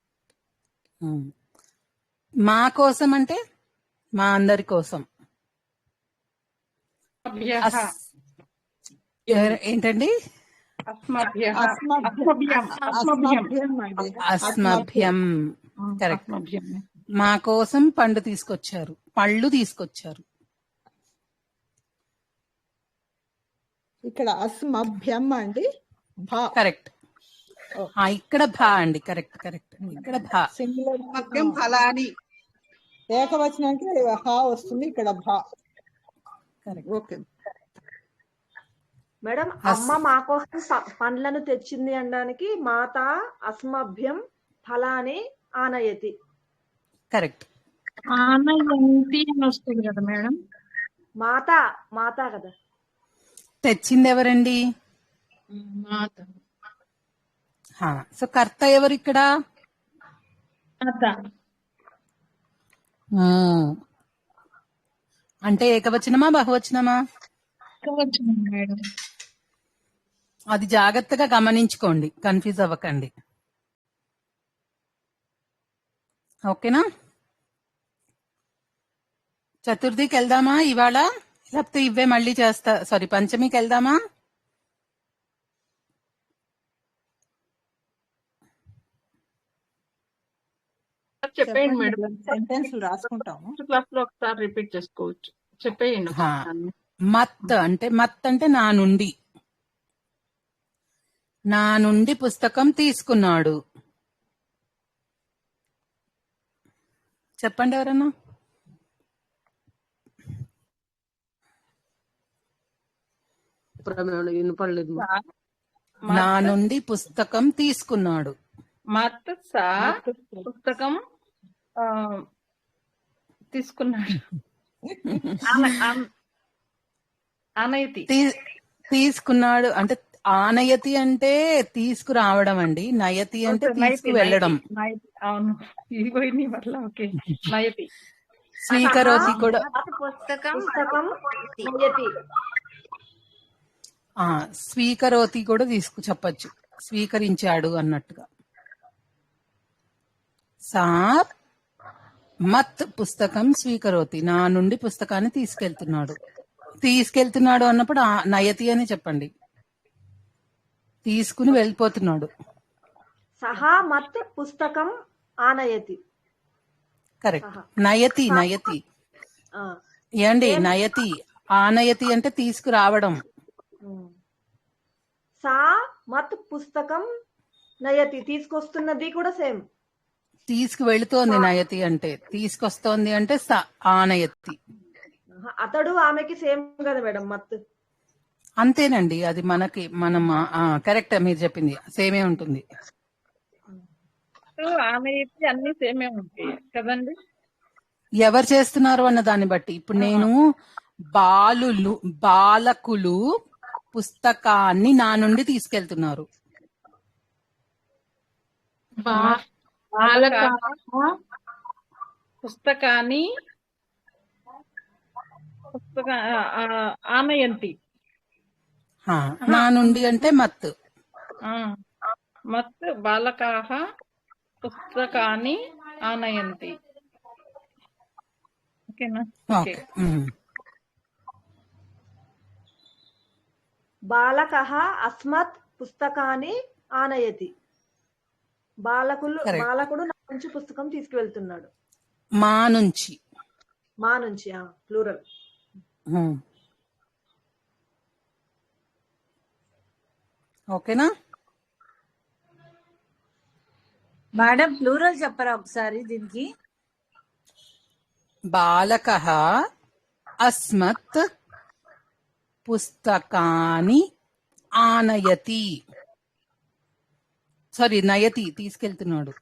S1: మా కోసం అంటే మా అందరి కోసం. ఏంటండి? అస్మభ్యం. కరెక్ట్. మా కోసం పండు తీసుకొచ్చారు, పళ్ళు తీసుకొచ్చారు.
S10: ఇక్కడ అస్మభ్యం అండి, భా.
S1: కరెక్ట్. ఇక్కడ భా అండి, కరెక్ట్ కరెక్ట్. ఇక్కడ భా.
S10: సింగులర్
S3: మభ్యం ఫలాని,
S10: ఏకవచనానికి హా వస్తుంది, ఇక్కడ భా. ఓకే
S6: మేడం, అమ్మ మా కోసం పండ్లను తెచ్చింది అనడానికి మాత అస్మభ్యం ఫలాని ఆనయతి.
S1: కరెక్ట్.
S12: ఆనయంతి అని వస్తుంది కదా మేడం.
S6: మాత మాత కదా.
S1: తెచ్చింది ఎవరండి?
S12: మాత.
S1: సో కర్త ఎవరు ఇక్కడ? అంటే ఏకవచనమా బహువచనమా?
S12: మేడం,
S1: అది జాగ్రత్తగా గమనించుకోండి, కన్ఫ్యూజ్ అవ్వకండి. ఓకేనా? చతుర్థికి వెళ్దామా ఇవాళ, లేకపోతే ఇవే మళ్ళీ చేస్తా? సారీ, పంచమికి వెళ్దామా?
S2: చెప్పేయండి మేడం.
S10: సెంటెన్స్ రాసుకుంటాము,
S2: క్లాస్ లో ఒకసారి రిపీట్ చేసుకోవచ్చు. చెప్పేయండి.
S1: మత్ అంటే నా నుండి, నా నుండి పుస్తకం తీసుకున్నాడు. చెప్పండి ఎవరన్నా. నా నుండి పుస్తకం తీసుకున్నాడు.
S2: మత్ సా పుస్తకం తీసుకున్నాడు. ఆనయతి
S1: తీసుకున్నాడు అంటే, ఆనయతి అంటే తీసుకురావడం అండి, నయతి అంటే తీసుకు వెళ్ళడం.
S2: అవును, ఇది పోయింది వల్ల. ఓకే, నయతి.
S1: స్వీకరోతి కూడా. స్వీకరోతి కూడా చెప్పచ్చు, స్వీకరించాడు అన్నట్టుగా. సా మత్ పుస్తకం స్వీకరోతి, నా నుండి పుస్తకాన్ని తీసుకెళ్తున్నాడు అన్నప్పుడు నయతి అని చెప్పండి. తీసుకుని వెళ్ళిపోతున్నాడు.
S6: సహా మత్ పుస్తకం ఆనయతి.
S1: కరెక్ట్. నయతి ఏండి, నయతి. ఆనయతి అంటే తీసుకురావడం.
S6: సా మత్ పుస్తకం నయతి, తీసుకొస్తున్నది కూడా సేమ్.
S1: తీసుకు వెళుతోంది నయతి అంటే, తీసుకొస్తోంది అంటే ఆనయతి.
S6: అతడు ఆమెకి సేమ్ కదా మేడం, మత్.
S1: అంతేనండి, అది మనం కరెక్ట్, మీరు చెప్పింది సేమే ఉంటుంది.
S2: ఆమె అన్ని సేమే ఉంటాయి కదండి.
S1: ఎవరు చేస్తున్నారు అన్న దాన్ని బట్టి. ఇప్పుడు నేను బాలకులు పుస్తకాన్ని నా నుండి తీసుకెళ్తున్నారు.
S2: పుస్తకాన్ని ఆనయంతి.
S1: నా నుండి అంటే మత్.
S2: మత్ బాలకాః పుస్తకాన్ని ఆనయంతి. ఓకేనా? ఓకే.
S6: బాలకః అస్మత్ పుస్తకాన్ని ఆనయతి. బాలకుడు నా నుంచి పుస్తకం తీసుకువెళ్తున్నాడు.
S1: మా నుంచి
S6: ప్లూరల్.
S1: ఓకేనా
S8: మేడం? ప్లూరల్ చెప్పరా ఒకసారి దీనికి?
S1: బాలకః అస్మత్ పుస్తకాని ఆనయతి. సారీ, నయతి, తీసుకెళ్తున్నాడు.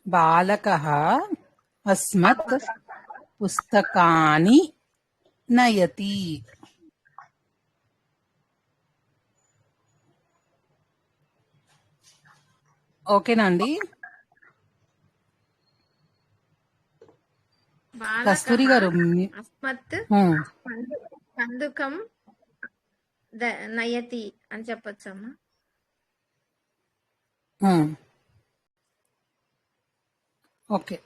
S1: బాలకః అస్మత్ పుస్తకాని నయతి. ఓకేనా అండి? కస్తూరి గారు,
S13: అస్మత్ కందుకం నయతి అని చెప్పొచ్చమ్మా.
S1: ఓకే.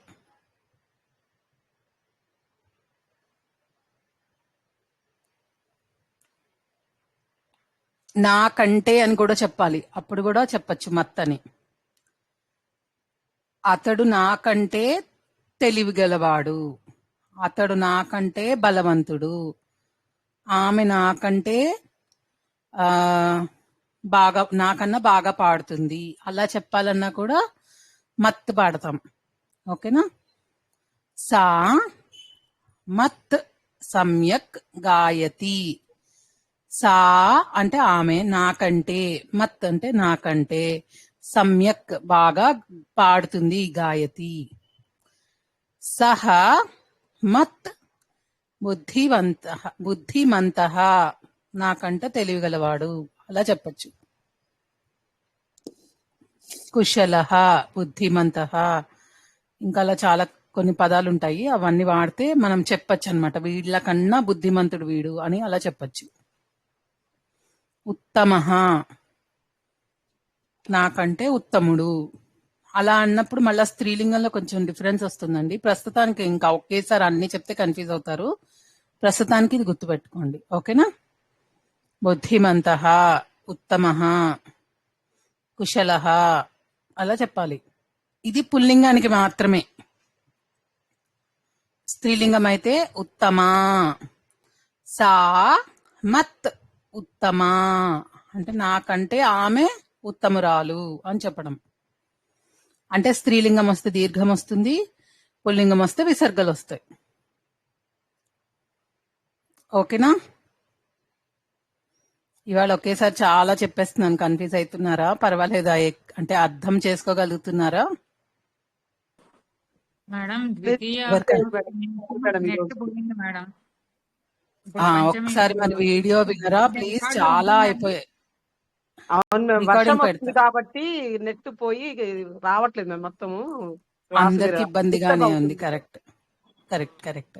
S1: నాకంటే అని కూడా చెప్పాలి, అప్పుడు కూడా చెప్పచ్చు మత్ అని. అతడు నాకంటే తెలివిగలవాడు, అతడు నాకంటే బలవంతుడు, ఆమె నాకంటే నాకన్నా బాగా పాడుతుంది. అలా చెప్పాలన్నా కూడా మత్ పాడతాం. ఓకేనా? సా మత్ సమ్యక్ గాయతి. సా అంటే ఆమె, నాకంటే, మత్ అంటే నాకంటే, సమ్యక్ బాగా పాడుతుంది, గాయతి. సహ మత్ బుద్ధిమంతః, నాకంటే తెలివిగలవాడు. అలా చెప్పచ్చు. కుశలః బుద్ధిమంతః, ఇంకా అలా చాలా కొన్ని పదాలు ఉంటాయి, అవన్నీ వాడితే మనం చెప్పచ్చు అనమాట. వీళ్ళకన్నా బుద్ధిమంతుడు వీడు అని అలా చెప్పచ్చు. ఉత్తమః, నాకంటే ఉత్తముడు. అలా అన్నప్పుడు మళ్ళీ స్త్రీలింగంలో కొంచెం డిఫరెన్స్ వస్తుందండి. ప్రస్తుతానికి ఇంకా ఒకేసారి అన్ని చెప్తే కన్ఫ్యూజ్ అవుతారు. ప్రస్తుతానికి ఇది గుర్తుపెట్టుకోండి. ఓకేనా? బుద్ధిమంతః, ఉత్తమః, కుశలః అలా చెప్పాలి. ఇది పుల్లింగానికి మాత్రమే. స్త్రీలింగం అయితే ఉత్తమా. సా మత్ ఉత్తమా అంటే నాకంటే ఆమె ఉత్తమురాలు అని చెప్పడం. అంటే స్త్రీలింగం వస్తే దీర్ఘం వస్తుంది, పుల్లింగం వస్తే విసర్గలు వస్తాయి. ఓకేనా? ఇవాళ ఒకేసారి చాలా చెప్పేస్తున్నాను. కన్ఫ్యూజ్ అవుతున్నారా? పర్వాలేదా? అంటే అర్థం చేసుకోగలుగుతున్నారా?
S12: మేడం
S1: ఒకసారి మరి వీడియో వినరా ప్లీజ్? చాలా అయిపోయాయి.
S14: వర్షం వస్తుంది కాబట్టి నెట్ పోయి రావట్లేదు మేము మొత్తము.
S1: అందరికి ఇబ్బందిగానే ఉంది. Correct correct correct.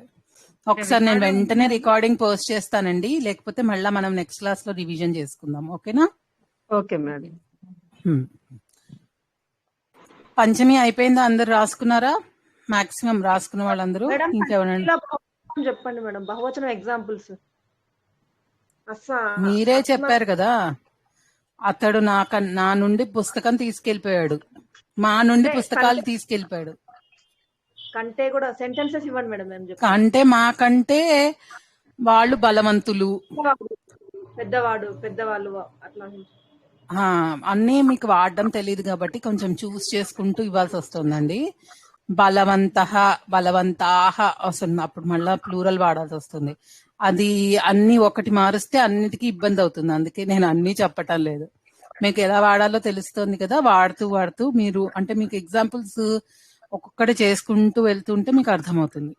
S1: ఒకసారి నేను వెంటనే రికార్డింగ్ పోస్ట్ చేస్తానండి, లేకపోతే మళ్ళీ మనం నెక్స్ట్ క్లాస్ లో రివిజన్ చేసుకుందాం. ఓకేనా?
S14: Okay madam.
S1: పంచమి అయిపోయిందా? అందరు రాసుకున్నారా? మాక్సిమం రాసుకున్న వాళ్ళందరూ. ఇంకెవరండి
S6: చెప్పండి మేడం, బహువచనం ఎగ్జాంపుల్స్.
S1: మీరే చెప్పారు కదా, అతడు నా నుండి పుస్తకం తీసుకెళ్లిపోయాడు, మా నుండి పుస్తకాలు తీసుకెళ్లిపోయాడు.
S6: కంటే కూడా సెంటెన్సెస్ ఇవ్వండి మేడం.
S1: అంటే మాకంటే వాళ్ళు బలవంతులు,
S6: పెద్దవాళ్ళు అట్లా
S1: అన్నీ మీకు వాడడం తెలియదు కాబట్టి కొంచెం చూస్ చేసుకుంటూ ఇవ్వాల్సి వస్తుందండి. బలవంతః బలవంతాః వస్తుంది, అప్పుడు మళ్ళా ప్లూరల్ వాడాల్సి వస్తుంది. అది అన్ని ఒకటి మారుస్తే అన్నిటికీ ఇబ్బంది అవుతుంది, అందుకే నేను అన్ని చెప్పటం లేదు. మీకు ఎలా వాడాలో తెలుస్తుంది కదా, వాడుతూ వాడుతూ మీరు అంటే మీకు ఎగ్జాంపుల్స్ ఒక్కొక్కటి చేసుకుంటూ వెళ్తుంటే మీకు అర్థమవుతుంది.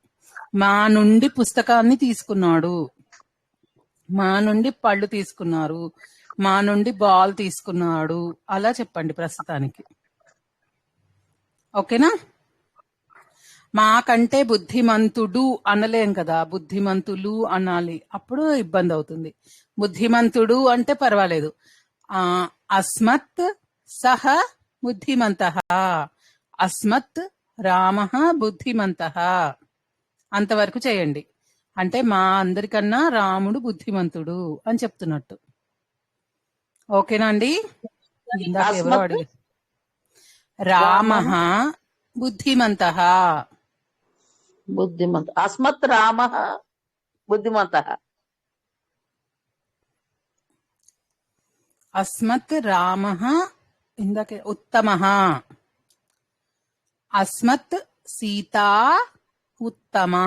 S1: మా నుండి పుస్తకాన్ని తీసుకున్నాడు, మా నుండి పళ్ళు తీసుకున్నారు, మా నుండి బాల్ తీసుకున్నాడు, అలా చెప్పండి ప్రస్తుతానికి. ఓకేనా? మాకంటే బుద్ధిమంతుడు అనలేం కదా, బుద్ధిమంతులు అనాలి, అప్పుడు ఇబ్బంది అవుతుంది. బుద్ధిమంతుడు అంటే పర్వాలేదు. అస్మత్ సహ బుద్ధిమంతః, అస్మత్ రామః బుద్ధిమంతః, అంతవరకు చేయండి. అంటే మా అందరికన్నా రాముడు బుద్ధిమంతుడు అని చెప్తున్నట్టు. ఓకేనా అండి? ఇందాక ఎవరో అడిగారు. రామః బుద్ధిమంతః,
S8: బుద్ధిమంత అస్మత్ రామ బుద్ధిమంత.
S1: అస్మత్ రామః ఇందాక ఉత్తమః, అస్మత్ సీతా ఉత్తమా.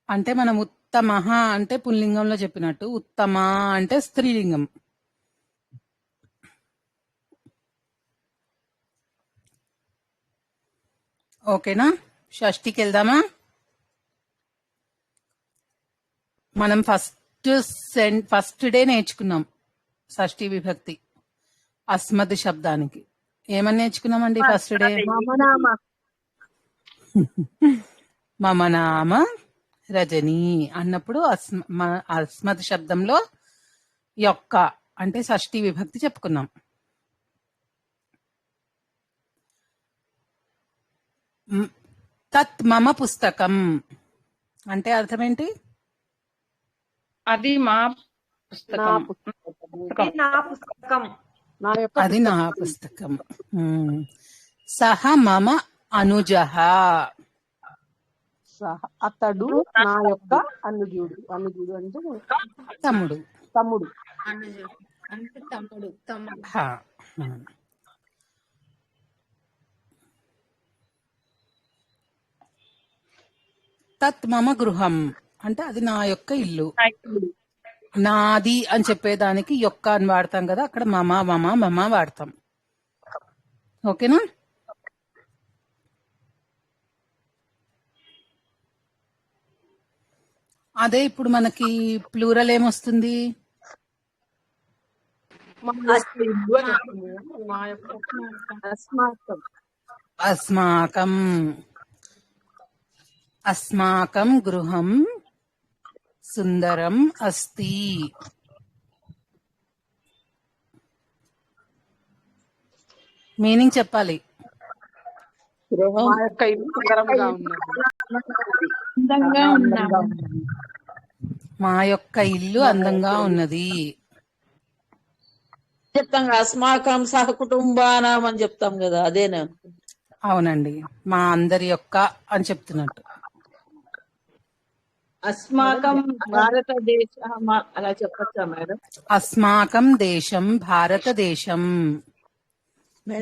S1: అంటే మనం ఉత్తమః అంటే పుల్లింగంలో చెప్పినట్టు, ఉత్తమా అంటే స్త్రీలింగం. ఓకేనా? షష్ఠికి వెళ్దామా? మనం ఫస్ట్ డే నేర్చుకున్నాం షష్ఠి విభక్తి అస్మద్ శబ్దానికి. ఏమని నేర్చుకున్నామండి ఫస్ట్ డే? మమ నామ రజని అన్నప్పుడు అస్మద్ శబ్దంలో యొక్క అంటే షష్ఠి విభక్తి చెప్పుకున్నాం. తత్ మమ పుస్తకం అంటే అర్థం ఏంటి?
S2: అది మా పుస్తకం,
S1: అది నా పుస్తకం. సహ మమ అనుజః,
S14: అతడు నా యొక్క అనుజుడు. అనుజుడు అంటే
S1: తమ్ముడు.
S14: తమ్ముడు.
S13: అంటే తమ్ముడు.
S1: తత్ మమ గృహం అంటే అది నా యొక్క ఇల్లు. నాది అని చెప్పేదానికి యొక్క అని వాడతాం కదా, అక్కడ మమ మమ మమ వాడతాం. ఓకేనా? అదే ఇప్పుడు మనకి ప్లూరల్ ఏమొస్తుంది? అస్మాకం. అస్మాకం గృహం సుందరం అస్తి. మీనింగ్ చెప్పాలి.
S14: మా యొక్క ఇల్లు సుందరంగా ఉన్నది.
S1: మా యొక్క ఇల్లు అందంగా ఉన్నది.
S8: చెప్తాం అస్మాకం సహ కుటుంబానం అని చెప్తాం కదా, అదేనా?
S1: అవునండి, మా అందరి యొక్క అని చెప్తున్నట్టు.
S8: అస్మాకం భారతదేశం అలా చెప్పచ్చా మేడం?
S1: అస్మాకం దేశం భారతదేశం,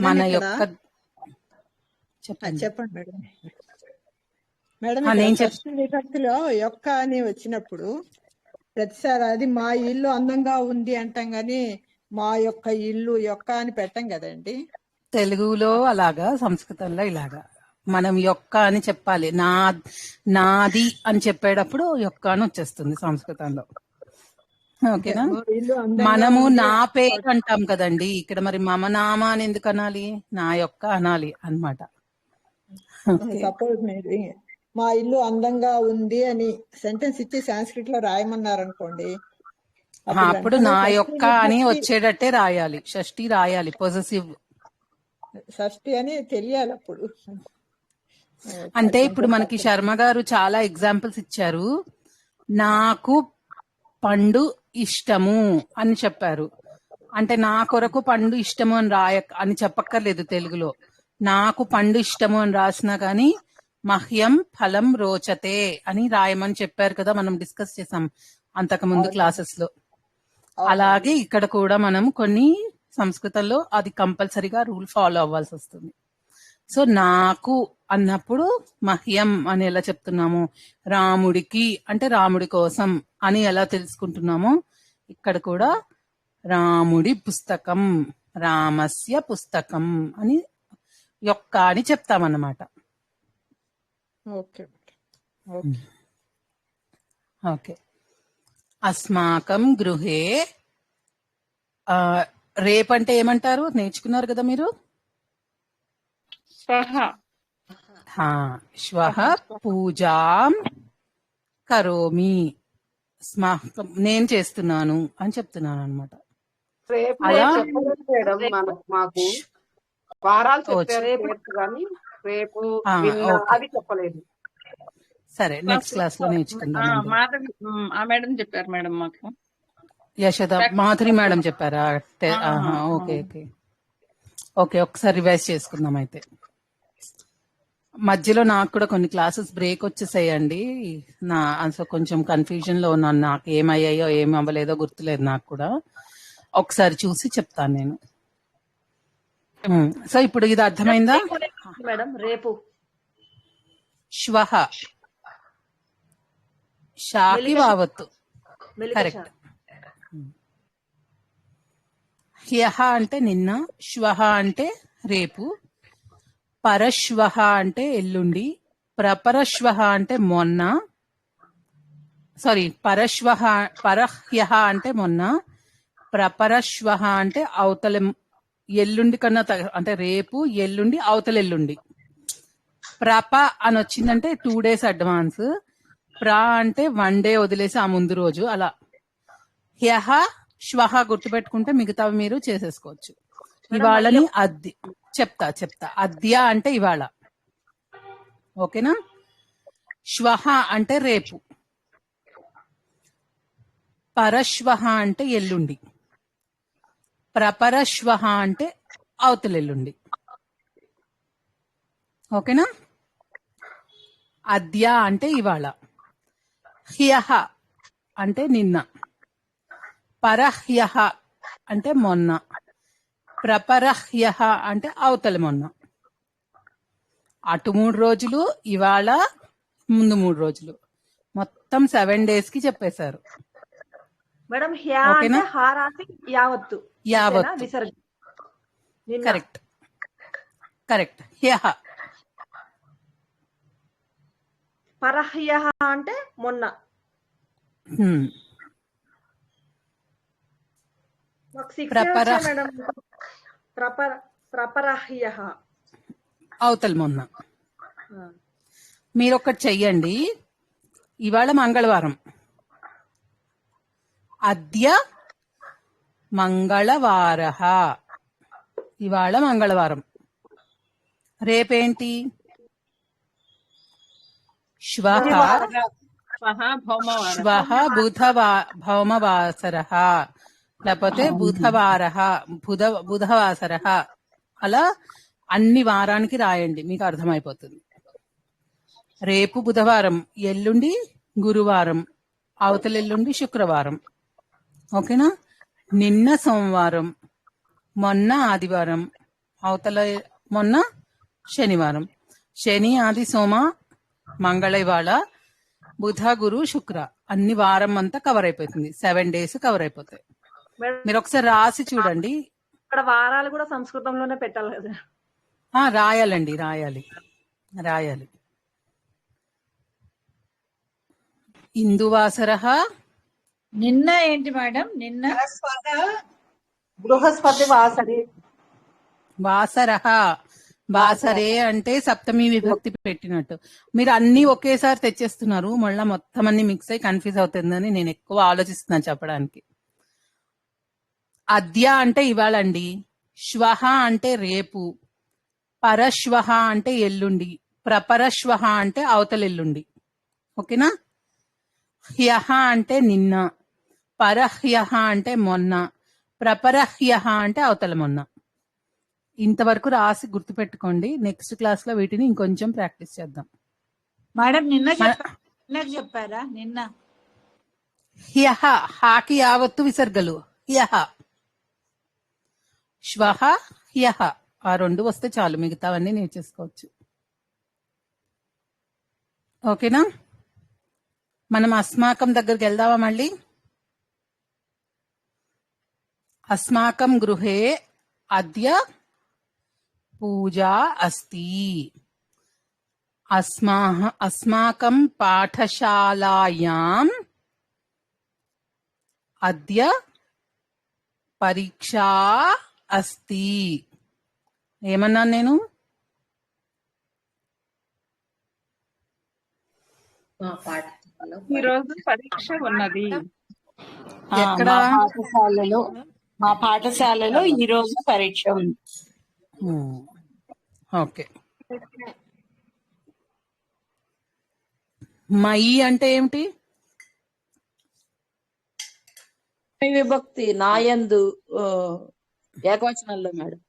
S1: మన యొక్క.
S10: చెప్పండి మేడం. మేడం ఫస్ట్ విభక్తిలో యొక్క అని వచ్చినప్పుడు ప్రతిసారి అది మా ఇల్లు అందంగా ఉంది అంటాం గాని మా యొక్క ఇల్లు యొక్క అని పెట్టం కదండి.
S1: తెలుగులో అలాగా, సంస్కృతంలో ఇలాగా. మనం యొక్క అని చెప్పాలి. నాది అని చెప్పేటప్పుడు యొక్క అని వచ్చేస్తుంది సంస్కృతంలో. ఓకేనా? మనము నా పేరు అంటాం కదండి, ఇక్కడ మరి మమ నామ అని ఎందుకు అనాలి? నా యొక్క అనాలి అన్నమాట.
S10: సపోజ్ మీరు మా ఇల్లు అందంగా ఉంది అని సెంటెన్స్ ఇచ్చి సాంస్క్రిట్ లో రాయమన్నారు అనుకోండి,
S1: అప్పుడు నా యొక్క అని వచ్చేటట్టే రాయాలి, షష్ఠి రాయాలి, పొజెసివ్
S10: షష్ఠి అని తెలియాలి అప్పుడు.
S1: అంటే ఇప్పుడు మనకి శర్మ గారు చాలా ఎగ్జాంపుల్స్ ఇచ్చారు. నాకు పండు ఇష్టము అని చెప్పారు. అంటే నా కొరకు పండు ఇష్టము అని చెప్పక్కర్లేదు తెలుగులో. నాకు పండు ఇష్టము అని రాసినా కానీ మహ్యం ఫలం రోచతే అని రాయమని చెప్పారు కదా, మనం డిస్కస్ చేసాం అంతకు ముందు క్లాసెస్ లో. అలాగే ఇక్కడ కూడా మనం కొన్ని సంస్కృతంలో అది కంపల్సరీగా రూల్ ఫాలో అవ్వాల్సి వస్తుంది. సో నాకు అన్నప్పుడు మహ్యం అని ఎలా చెప్తున్నాము, రాముడికి అంటే రాముడి కోసం అని ఎలా తెలుసుకుంటున్నామో ఇక్కడ కూడా రాముడి పుస్తకం, రామస్య పుస్తకం అని యొక్క అని చెప్తామన్నమాట.
S10: Okay okay.
S1: ఓకే. అస్మాకం గృహే రేపంటే ఏమంటారు నేర్చుకున్నారు కదా మీరు? శ్వః పూజాం కరోమి. అస్మాకం నేను చేస్తున్నాను అని చెప్తున్నాను అనమాట.
S14: రేపు
S1: అలా
S14: చెప్పలేదు మేడం, మాకు వారాలు చెప్పారు రేపు కానీ రేపు నిన్న అది చెప్పలేదు.
S1: సరే నెక్స్ట్ క్లాస్ లో నేర్చుకుందాం.
S2: ఆ మేడం చెప్పారు మేడం మాకు.
S1: యశోద మాధురి మేడం చెప్పారా? Okay okay okay. ఒకసారి రివైజ్ చేసుకుందాం అయితే. మధ్యలో నాకు కూడా కొన్ని క్లాసెస్ బ్రేక్ వచ్చేసాయండి. నా అసలు కొంచెం కన్ఫ్యూజన్ లో ఉన్నాను. నాకు ఏమయ్యాయో ఏం అవ్వలేదో గుర్తులేదు నాకు కూడా. ఒకసారి చూసి చెప్తాను నేను. సో ఇప్పుడు ఇది అర్థమైందా?
S6: మేడం రేపు
S1: శ్వః షాకి వావత్తు కరెక్ట్. హ్యః అంటే నిన్న, శ్వః అంటే రేపు, పరశ్వః అంటే ఎల్లుండి, ప్రపరశ్వః అంటే మొన్న, సారీ పరహ్యః అంటే మొన్న, ప్రపరశ్వః అంటే అవతల ఎల్లుండి కన్నా అంటే రేపు, ఎల్లుండి, అవతల ఎల్లుండి. ప్రప అని వచ్చిందంటే 2 days అడ్వాన్స్, అంటే 1 day వదిలేసి ఆ ముందు రోజు అలా. హ్యః శ్వః గుర్తుపెట్టుకుంటే మిగతావి మీరు చేసేసుకోవచ్చు. ఇవాళని చెప్తా అద్య అంటే ఇవాళ, ఓకేనా? శ్వః అంటే రేపు, పరశ్వః అంటే ఎల్లుండి, ప్రపరశ్వః అంటే అవతల ఎల్లుండి, ఓకేనా? అద్య అంటే ఇవాళ, హ్యః అంటే నిన్న, పరహ్యః అంటే మొన్న, ప్రపరహ్యః అంటే అవతల మొన్న. అటు 3 రోజులు, ఇవాళ ముందు 3 రోజులు, మొత్తం 7 days కి చెప్పేశారు.
S6: మేడం హ్యా అంటే హారాసి యావత్తు విసర్గ.
S1: Correct correct. హ్యః.
S6: పరహ్యః అంటే మొన్న. ప్రపరహ్యః
S1: అవతల మొన్న. మీరు ఒకటి చెయ్యండి. ఇవాళ మంగళవారం, అద్య మంగళవారః, ఇవాళ మంగళవారం. రేపేంటి? శ్వః భౌమవాసరః, లేకపోతే బుధవాసరః. అలా అన్ని వారానికి రాయండి, మీకు అర్థమైపోతుంది. రేపు బుధవారం, ఎల్లుండి గురువారం, అవతల ఎల్లుండి శుక్రవారం, ఓకేనా? నిన్న సోమవారం, మొన్న ఆదివారం, అవతల మొన్న శనివారం. శని, ఆది, సోమ, మంగళ ఇవాళ, బుధ, గురు, శుక్ర, అన్ని వారం అంతా కవర్ అయిపోతుంది. 7 days కవర్ అయిపోతాయి. మీరు ఒకసారి రాసి చూడండి.
S6: ఇక్కడ వారాలు కూడా సంస్కృతంలోనే పెట్టాలి కదా?
S1: రాయాలండి, రాయాలి. ఇందువాసరః.
S8: నిన్న ఏంటి మేడం? నిన్న
S6: బృహస్పతి వాసరే.
S1: వాసరః, వాసరే అంటే సప్తమి విభక్తి పెట్టినట్టు. మీరు అన్ని ఒకేసారి తెచ్చేస్తున్నారు, మళ్ళీ మొత్తం అన్ని మిక్స్ అయ్యి కన్ఫ్యూజ్ అవుతుందని నేను ఎక్కువ ఆలోచిస్తున్నాను చెప్పడానికి. అద్య అంటే ఇవాళ అండి, శ్వః అంటే రేపు, పరశ్వః అంటే ఎల్లుండి, ప్రపరశ్వః అంటే అవతల ఎల్లుండి, ఓకేనా? హ్యః అంటే నిన్న, పరహ్యః అంటే మొన్న, ప్రపరహ్యః అంటే అవతల మొన్న. ఇంతవరకు రాసి గుర్తుపెట్టుకోండి. నెక్స్ట్ క్లాస్ లో వీటిని ఇంకొంచెం ప్రాక్టీస్ చేద్దాం.
S8: మేడం నిన్న చెప్పారా? నిన్న
S1: హ్యః, హాకి యావత్తు విసర్గలు. హ్యః, శ్వః, హ్యః ఆ 2 వస్తే చాలు, మిగతావన్నీ నేర్చేసుకోవచ్చు. ఓకేనా? మనం అస్మాకం దగ్గరికి వెళ్దామా మళ్ళీ? అస్మాకం గృహే అద్య పూజా అస్తి. అస్మాకం పాఠశాలాయాం అద్య పరీక్షా అస్తి. ఏమన్నాను నేను?
S2: ఈ రోజు పరీక్ష ఉన్నది.
S1: ఎక్కడ?
S8: మా పాఠశాలలో ఈ రోజు పరీక్ష ఉంది.
S1: ఓకే. మయి అంటే ఏమిటి?
S8: విభక్తి నాయందు ఏకవచనంలో మేడం.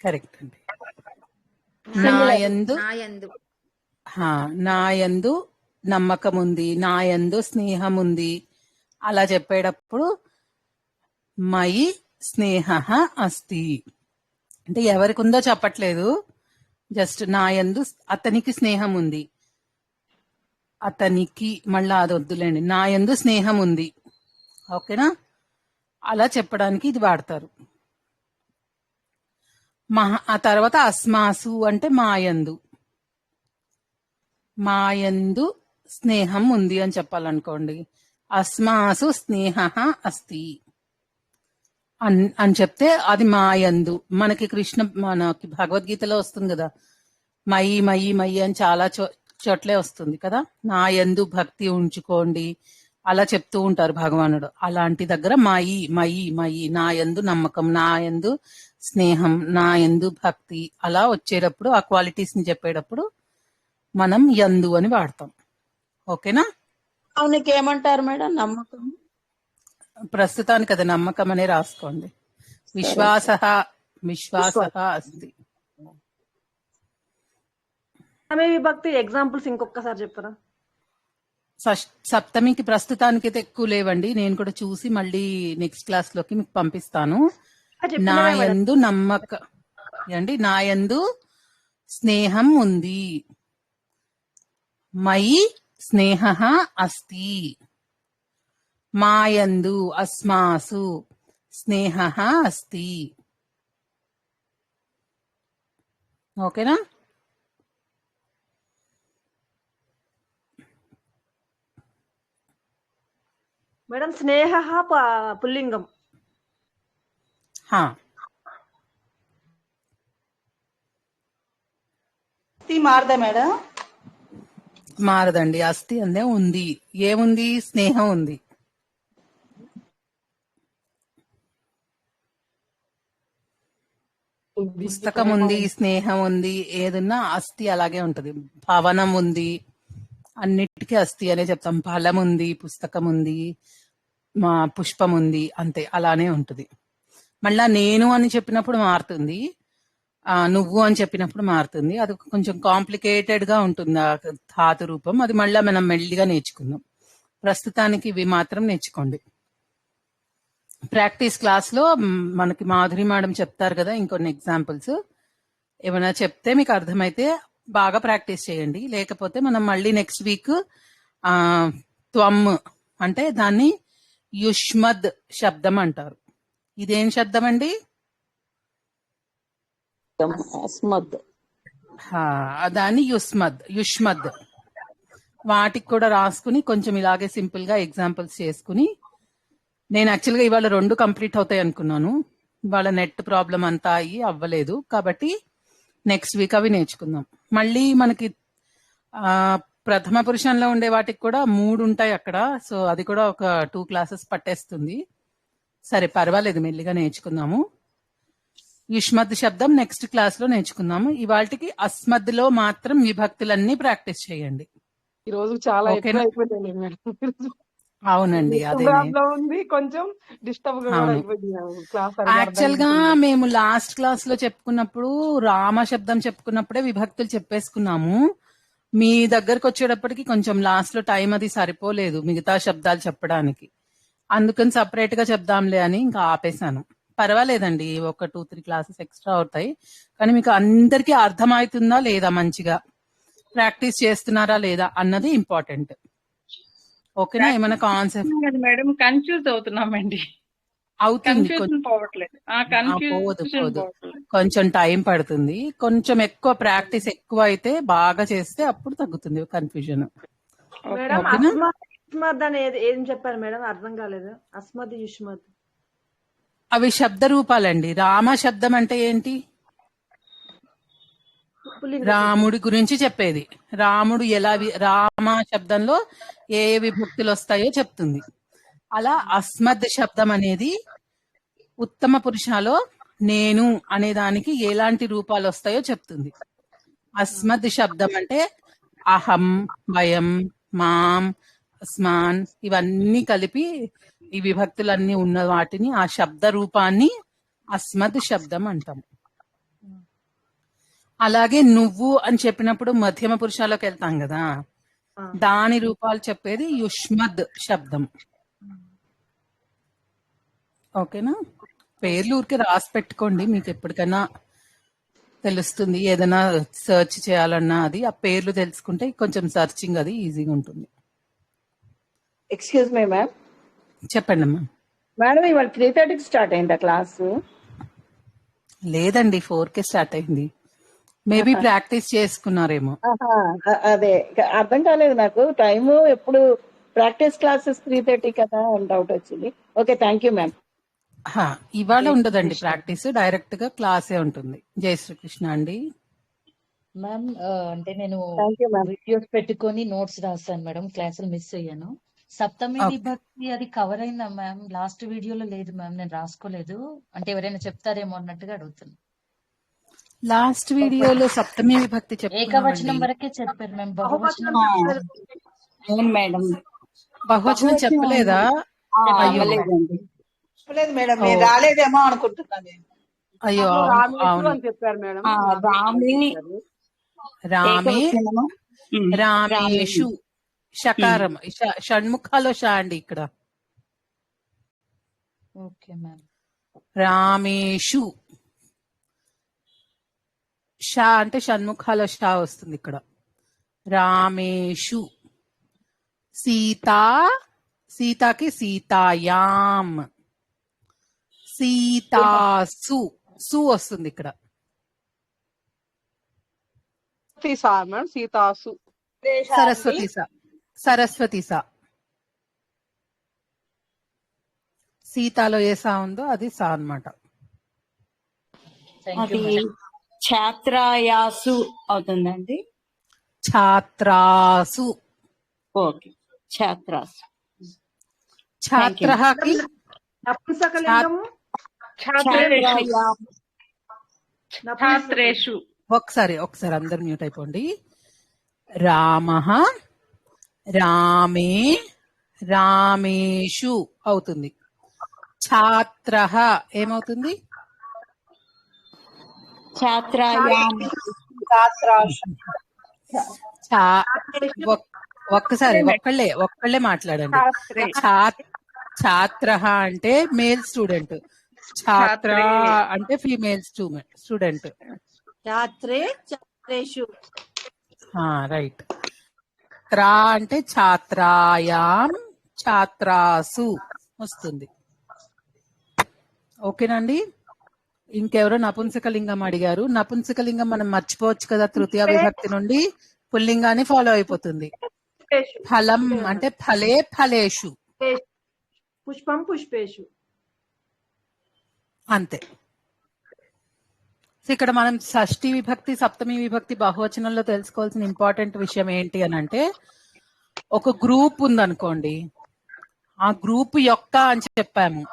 S1: కరెక్ట్ అండి. నాయందు
S13: నాయందు
S1: నాయందు నమ్మకం ఉంది, నాయందు స్నేహం ఉంది అలా చెప్పేటప్పుడు మయి స్నేహ అస్తి అంటే ఎవరికి ఉందో చెప్పట్లేదు, జస్ట్ నాయందు అతనికి స్నేహం ఉంది, అతనికి మళ్ళా అది వద్దులేండి, నాయందు స్నేహం ఉంది. ఓకేనా? అలా చెప్పడానికి ఇది వాడతారు. ఆ తర్వాత అస్మాసు అంటే మాయందు, మాయందు స్నేహం ఉంది అని చెప్పాలనుకోండి. అస్మాసు స్నేహ అస్తి అని చెప్తే అది మాయందు. మనకి మనకి భగవద్గీతలో వస్తుంది కదా, మయి మయి మయి అని చాలా చోట్లే వస్తుంది కదా. నాయందు భక్తి ఉంచుకోండి అలా చెప్తూ ఉంటారు భగవానుడు. అలాంటి దగ్గర మయి మయి మయి, నాయందు నమ్మకం, నాయందు స్నేహం, నాయందు భక్తి అలా వచ్చేటప్పుడు ఆ క్వాలిటీస్ ని చెప్పేటప్పుడు మనం యందు అని వాడతాం. ఓకేనా?
S8: అవునికి ఏమంటారు మేడం? నమ్మకం.
S1: ప్రస్తుతానికి అది నమ్మకం అనే రాసుకోండి. విశ్వాస అస్తి.
S6: సప్తమి విభక్తి ఎగ్జాంపుల్స్ ఇంకొకసారి చెప్పరా?
S1: సప్తమికి ప్రస్తుతానికి అయితే ఎక్కువ లేవండి, నేను కూడా చూసి మళ్ళీ నెక్స్ట్ క్లాస్ లోకి మీకు పంపిస్తాను. నాయందు నాయందు స్నేహం ఉంది, మయి స్నేహ అస్తి, మాయందు అస్మాసు స్నేహ అస్తి. ఓకేనా?
S6: మేడం స్నేహ పుల్లింగం.
S3: మారదా మేడం?
S1: మారదండి, అస్థి అందే ఉంది. ఏముంది? స్నేహం ఉంది. పుస్తకం ఉంది, స్నేహం ఉంది, ఏదన్నా అస్థి అలాగే ఉంటది. భవనం ఉంది, అన్నిటికీ అస్థి అనే చెప్తాం. ఫలం ఉంది, పుస్తకం ఉంది, పుష్పం ఉంది, అంతే అలానే ఉంటుంది. మళ్ళా నేను అని చెప్పినప్పుడు మారుతుంది, నువ్వు అని చెప్పినప్పుడు మారుతుంది. అది కొంచెం కాంప్లికేటెడ్ గా ఉంటుంది ఆ ధాతు రూపం. అది మళ్ళా మనం మెల్లిగా నేర్చుకుందాం. ప్రస్తుతానికి ఇవి మాత్రం నేర్చుకోండి. ప్రాక్టీస్ క్లాస్ లో మనకి మాధురి మేడం చెప్తారు కదా ఇంకొన్ని ఎగ్జాంపుల్స్. ఏమైనా చెప్తే మీకు అర్థమైతే బాగా ప్రాక్టీస్ చేయండి. లేకపోతే మనం మళ్ళీ నెక్స్ట్ వీక్ త్వం అంటే దాన్ని యుష్మద్ శబ్దం అంటారు. ఇదేం శబ్దం అండి? దాన్ని యుష్మద్. వాటికి కూడా రాసుకుని కొంచెం ఇలాగే సింపుల్ గా ఎగ్జాంపుల్స్ చేసుకుని, నేను యాక్చువల్గా ఇవాళ 2 కంప్లీట్ అవుతాయి అనుకున్నాను. ఇవాళ నెట్ ప్రాబ్లం అంతా అవ్వలేదు కాబట్టి నెక్స్ట్ వీక్ అవి నేర్చుకుందాం. మళ్ళీ మనకి ప్రథమ పురుషంలో ఉండే వాటికి కూడా 3 ఉంటాయి అక్కడ. సో అది కూడా ఒక 2 క్లాసెస్ పట్టేస్తుంది. సరే పర్వాలేదు, మెల్లిగా నేర్చుకుందాము. యుష్మద్ శబ్దం నెక్స్ట్ క్లాస్ లో నేర్చుకుందాము. ఇవాళకి అస్మద్ లో మాత్రం విభక్తులన్నీ ప్రాక్టీస్ చేయండి.
S14: ఈ రోజు చాలా ఎక్కువ అయిపోయింది మేడం.
S1: అవునండి, అదే
S14: ఉంది, కొంచెం డిస్టర్బ్ క్లాస్.
S1: యాక్చువల్ గా మేము లాస్ట్ క్లాస్ లో చెప్పుకున్నప్పుడు రామ శబ్దం చెప్పుకున్నప్పుడే విభక్తులు చెప్పేసుకున్నాము. మీ దగ్గరకు వచ్చేటప్పటికి కొంచెం లాస్ట్ లో టైం అది సరిపోలేదు మిగతా శబ్దాలు చెప్పడానికి. అందుకని సపరేట్ గా చెప్దాంలే అని ఇంకా ఆపేశాను. పర్వాలేదండి, ఒక 2-3 క్లాసెస్ ఎక్స్ట్రా అవుతాయి. కానీ మీకు అందరికీ అర్థమవుతుందా లేదా, మంచిగా ప్రాక్టీస్ చేస్తున్నారా లేదా అన్నది ఇంపార్టెంట్. ఓకేనా? ఏమైనా కాన్సెప్ట్
S2: మేడం కన్ఫ్యూజ్ అవుతున్నామండి.
S1: అవుతుంది,
S2: కన్ఫ్యూజన్ పోవట్లేదు.
S1: పోదు
S2: కన్ఫ్యూజన్
S1: పోదు,
S2: పోవట్లేదు.
S1: కొంచెం టైం పడుతుంది. కొంచెం ఎక్కువ ప్రాక్టీస్ ఎక్కువ అయితే, బాగా చేస్తే అప్పుడు తగ్గుతుంది కన్ఫ్యూజన్.
S6: మేడం
S1: ఓకేనా?
S6: అస్మద్ యుష్మద్ అని ఏం చెప్పారు మేడం? అర్థం కాలేదు. అస్మద్ యుష్మద్
S1: అవి శబ్ద రూపాలండి. రామ శబ్దం అంటే ఏంటి?
S6: పుల్లింగ
S1: రాముడి గురించి చెప్పేది. రాముడు ఎలా రామ శబ్దంలో ఏ ఏ విభక్తులు వస్తాయో చెప్తుంది. అలా అస్మద్ శబ్దం అనేది ఉత్తమ పురుషాలో నేను అనే దానికి ఎలాంటి రూపాలు వస్తాయో చెప్తుంది. అస్మద్ శబ్దం అంటే అహం, వయం, మాం, అస్మాన్ ఇవన్నీ కలిపి ఈ విభక్తులన్నీ ఉన్న వాటిని, ఆ శబ్ద రూపాన్ని అస్మద్ శబ్దం అంటాం. అలాగే నువ్వు అని చెప్పినప్పుడు మధ్యమ పురుషాలకు వెళ్తాం కదా, దాని రూపాలు చెప్పేది యుష్మద్ శబ్దం. ఓకేనా? పేర్లు ఊరికే రాసి పెట్టుకోండి, మీకు ఎప్పటికైనా తెలుస్తుంది. ఏదైనా సెర్చ్ చేయాలన్నా అది ఆ పేర్లు తెలుసుకుంటే కొంచెం సర్చింగ్ అది ఈజీగా ఉంటుంది.
S8: Excuse me ma'am.
S1: చెప్పండి అమ్మా.
S8: మేడం ఇవాళ 3:30కి స్టార్ట్ అయిందా క్లాసు?
S1: లేదండి, 4కే స్టార్ట్ అయింది. మేబీ ప్రాక్టీస్ చేసుకున్నారేమో.
S8: అదే అర్థం కాలేదు నాకు. టైము ఎప్పుడు ప్రాక్టీస్ క్లాసెస్ 3:30 కదా అని డౌట్ వచ్చింది. Okay, thank you ma'am.
S1: ఇవాళ ఉండదండి ప్రాక్టీస్, డైరెక్ట్ గా క్లాసే ఉంటుంది. జై శ్రీకృష్ణ అండి.
S15: మ్యామ్ అంటే నేను
S8: థ్యాంక్ యూ మ్యామ్.
S15: వీడియోస్ పెట్టుకొని నోట్స్ రాస్తాను మేడం, క్లాసులు మిస్ అయ్యాను. సప్తమి విభక్తి అది కవర్ అయిందా మ్యామ్? లాస్ట్ వీడియోలో లేదు మ్యామ్, నేను రాసుకోలేదు. అంటే ఎవరైనా చెప్తారేమో అన్నట్టుగా అడుగుతున్నాను.
S1: లాస్ట్ వీడియోలో సప్తమి విభక్తి
S15: ఏకవచనం వరకే చెప్పారు మ్యామ్, బహువచనం
S8: అవును మేడం.
S1: బహువచనం చెప్పలేదా? అయ్యో
S3: చెప్పలేదు మేడం, నేను రాలేదేమో అనుకుంటున్నాను నేను.
S1: అయ్యో అవును.
S14: అని చెప్పారు మేడం.
S1: రామే, రామేషు షకారం, షణ్ముఖాలో షా అండి ఇక్కడ.
S15: Okay ma'am.
S1: రామేషు షా అంటే షణ్ముఖాలో షా వస్తుంది ఇక్కడ. రామేషు. సీతా, సీతాకి సీతాయాం. సీతాసు, సు వస్తుంది ఇక్కడ.
S14: మేడం సీతాసు.
S1: సరస్వతి సా, సరస్వతి సా. సీతాలో ఏ సా ఉందో అది సా అన్నమాట.
S15: అది
S8: ఛాత్రాయాసు అవుతుందండి.
S1: ఛాత్రాసు.
S8: ఓకే, ఛాత్రాసు.
S1: ఛాత్రకి
S6: నపుంసకలింగము
S2: ఛాత్రేషు.
S1: ఒకసారి అందరు మ్యూట్ అయిపోండి. రామః, రామే, రామేషు అవుతుంది. ఛాత్రః ఏమవుతుంది? ఒక్కసారి ఒక్కళ్ళే మాట్లాడండి. ఛాత్ర అంటే మేల్ స్టూడెంట్, ఛాత్ర అంటే ఫీమేల్ స్టూడెంట్. రైట్. త్రా అంటే ఛాత్రాయాం, ఛాత్రాసు వస్తుంది. ఓకేనండి? ఇంకెవరో నపుంసకలింగం అడిగారు. నపుంసకలింగం మనం మర్చిపోవచ్చు కదా, తృతీయ విభక్తి నుండి పుల్లింగాన్ని ఫాలో అయిపోతుంది. ఫలం అంటే ఫలే, ఫలేషు.
S6: పుష్పం, పుష్పేషు.
S1: అంతే. ఇక్కడ మనం షష్ఠి విభక్తి, సప్తమి విభక్తి బహువచనంలో తెలుసుకోవాల్సిన ఇంపార్టెంట్ విషయం ఏంటి అని అంటే, ఒక గ్రూప్ ఉందనుకోండి, ఆ గ్రూప్ యొక్క అని చెప్పాము,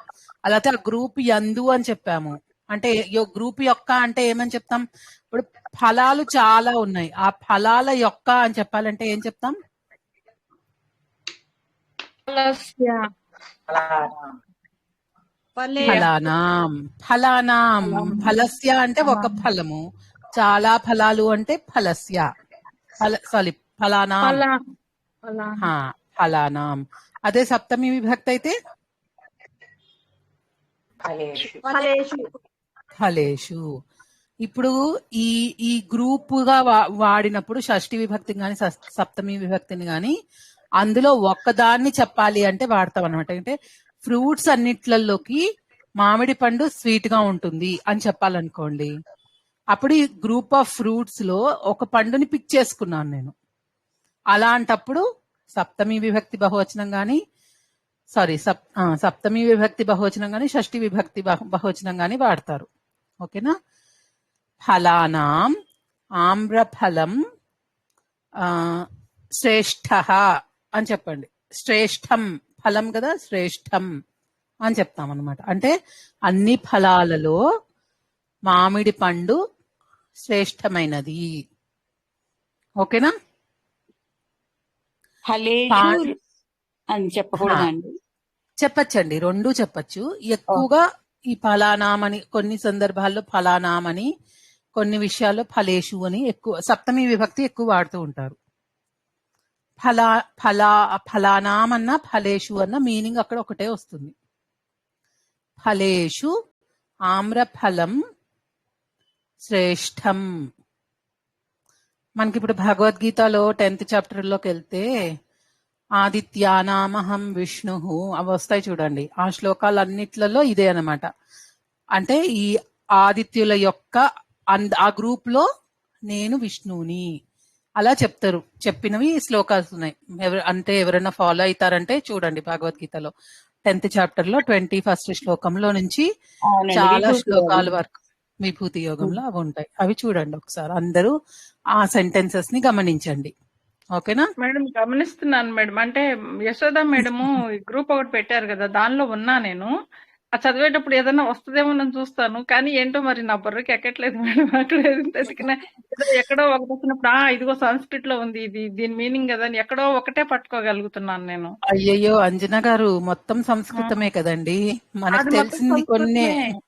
S1: అలాగే ఆ గ్రూప్ యందు అని చెప్పాము. అంటే గ్రూప్ యొక్క అంటే ఏమని చెప్తాం? ఇప్పుడు ఫలాలు చాలా ఉన్నాయి, ఆ ఫలాల యొక్క అని చెప్పాలంటే ఏం చెప్తాం? ఫలానాం. ఫలానాం, ఫలస్య అంటే ఒక ఫలము, చాలా ఫలాలు అంటే ఫలస్య. ఫలానాం, ఫలానాం. అదే సప్తమి విభక్తి అయితే
S6: ఫలేషు
S1: ఫలేషు. ఇప్పుడు ఈ ఈ గ్రూప్ గా వాడినప్పుడు షష్ఠి విభక్తిని గాని సప్తమి విభక్తిని గాని అందులో ఒక్కదాన్ని చెప్పాలి అంటే వాడతాం అనమాట. అంటే ఫ్రూట్స్ అన్నిట్లలోకి మామిడి పండు స్వీట్ గా ఉంటుంది అని చెప్పాలనుకోండి. అప్పుడు ఈ గ్రూప్ ఆఫ్ ఫ్రూట్స్ లో ఒక పండుని పిక్ చేసుకున్నాను నేను. అలాంటప్పుడు సప్తమి విభక్తి బహువచనం గాని సప్తమి విభక్తి బహువచనం గాని షష్ఠి విభక్తి బహువచనం గాని వాడతారు. ఓకేనా. ఫలానాం ఆమ్రఫలం శ్రేష్ఠ అని చెప్పండి. శ్రేష్టం ఫలం కదా, శ్రేష్టం అని చెప్తాం అనమాట. అంటే అన్ని ఫలాలలో మామిడి పండు శ్రేష్టమైనది. ఓకేనా.
S7: అని చెప్పకూడదండి.
S1: చెప్పచ్చండి, రెండు చెప్పచ్చు. ఎక్కువగా ఈ ఫలానామని కొన్ని సందర్భాల్లో ఫలానామని, కొన్ని విషయాల్లో ఫలేషు అని ఎక్కువ సప్తమి విభక్తి ఎక్కువ వాడుతూ ఉంటారు. ఫలానాం అన్న ఫలేషు అన్న మీనింగ్ అక్కడ ఒకటే వస్తుంది. ఫలేషు ఆమ్రఫలం శ్రేష్టం. మనకి ఇప్పుడు భగవద్గీతలో 10th చాప్టర్ లోకి వెళ్తే ఆదిత్యానామహం విష్ణు అవి వస్తాయి చూడండి. ఆ శ్లోకాలన్నిట్లలో ఇదే అన్నమాట. అంటే ఈ ఆదిత్యుల యొక్క ఆ గ్రూప్ లో నేను విష్ణువుని అలా చెప్తారు. చెప్పినవి శ్లోకాలు ఉన్నాయి. అంటే ఎవరైనా ఫాలో అవుతారంటే చూడండి భగవద్గీతలో 10th చాప్టర్ లో 21st శ్లోకంలో నుంచి చాలా శ్లోకాల వరకు విభూతి యోగంలో అవి ఉంటాయి. అవి చూడండి ఒకసారి. అందరూ ఆ సెంటెన్సెస్ ని గమనించండి. ఓకేనా
S2: మేడం? గమనిస్తున్నాను మేడం. అంటే యశోద మేడము గ్రూప్ ఒకటి పెట్టారు కదా, దానిలో ఉన్నా నేను. ఆ చదివేటప్పుడు ఏదైనా వస్తుందేమో నేను చూస్తాను, కానీ ఏంటో మరి నా బుర్రకి ఎక్కట్లేదు మేడం. అక్కడ ఎతికినా ఎక్కడో ఒకటి వచ్చినప్పుడు ఇదిగో సంస్కృత్ లో ఉంది, ఇది దీని మీనింగ్ కదా అని ఎక్కడో ఒకటే పట్టుకోగలుగుతున్నాను నేను.
S1: అయ్యయ్యో అంజనా గారు, మొత్తం సంస్కృతమే కదండి, మనకు
S2: అది మొత్తం
S1: తెలిసింది కొన్నే.
S2: సంస్కృతమే.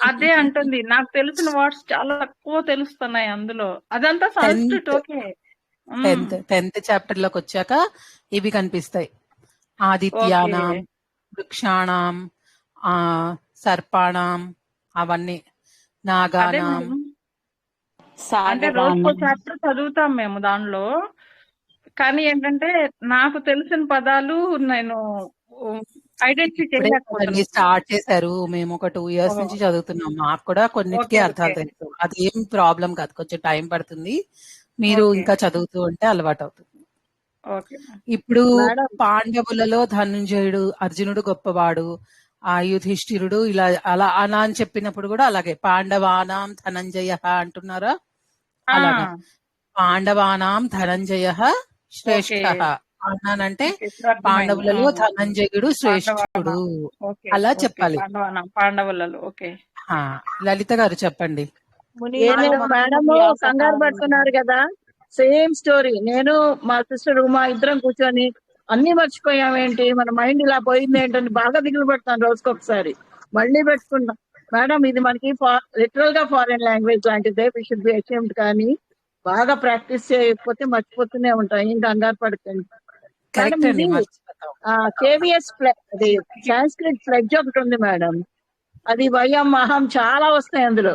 S2: అదే అంటుంది, నాకు తెలిసిన వర్డ్స్ చాలా తక్కువ తెలుస్తున్నాయి అందులో. అదంతా సంస్కృత్. ఓకే.
S1: 10th చాప్టర్ లోకి వచ్చాక ఇవి కనిపిస్తాయి. ఆదిత్యానాం, వృక్షాణం, సర్పాణం, అవన్నీ నాగానాం.
S2: అంటే రోజుకో చాప్టర్ చదువుతాం మేము దానిలో. కానీ ఏంటంటే నాకు తెలిసిన పదాలు నేను ఐడెంటిఫై చేయలేకపోతున్నాను.
S1: స్టార్ట్ చేశారు, మేము ఒక 2 years నుంచి చదువుతున్నాం. మాకు కూడా కొన్నిటికి అర్థాలు తెలుసు. అది ఏం ప్రాబ్లం కాదు, కొంచెం టైం పడుతుంది. మీరు ఇంకా చదువుతూ ఉంటే అలవాటు అవుతుంది. ఇప్పుడు పాండవులలో ధనుంజయుడు, అర్జునుడు గొప్పవాడు, యుధిష్ఠిరుడు ఇలా అలా అని చెప్పినప్పుడు కూడా అలాగే పాండవానాం ధనంజయ అంటున్నారా? అలాగా పాండవానాం ధనంజయ శ్రేష్ఠ అన్నానంటే పాండవులలో ధనంజయుడు శ్రేష్ఠుడు అలా చెప్పాలి.
S2: పాండవులలో. ఓకే.
S1: లలిత గారు చెప్పండి.
S8: మేడం కంగారు పడుతున్నారు కదా, సేమ్ స్టోరీ. నేను మా సిస్టర్ మా ఇద్దరం కూర్చొని అన్ని మర్చిపోయామేంటి, మన మైండ్ ఇలా పోయింది ఏంటని బాగా దిగులు పడతాను రోజుకొకసారి. మళ్ళీ పెట్టుకుంటాం. మేడం ఇది మనకి లిటరల్ గా ఫారెన్ లాంగ్వేజ్ లాంటిదే, వి షుడ్ బి అషేమ్డ్. కానీ బాగా ప్రాక్టీస్ చేయకపోతే మర్చిపోతూనే ఉంటాం. ఏం కంగారు పడకండి మేడం. ఇది కేవీఎస్ అది సాంస్క్రిట్ ఫ్లెడ్జ్ ఒకటి ఉంది మేడం. అది వయం అహం చాలా వస్తాయి అందులో.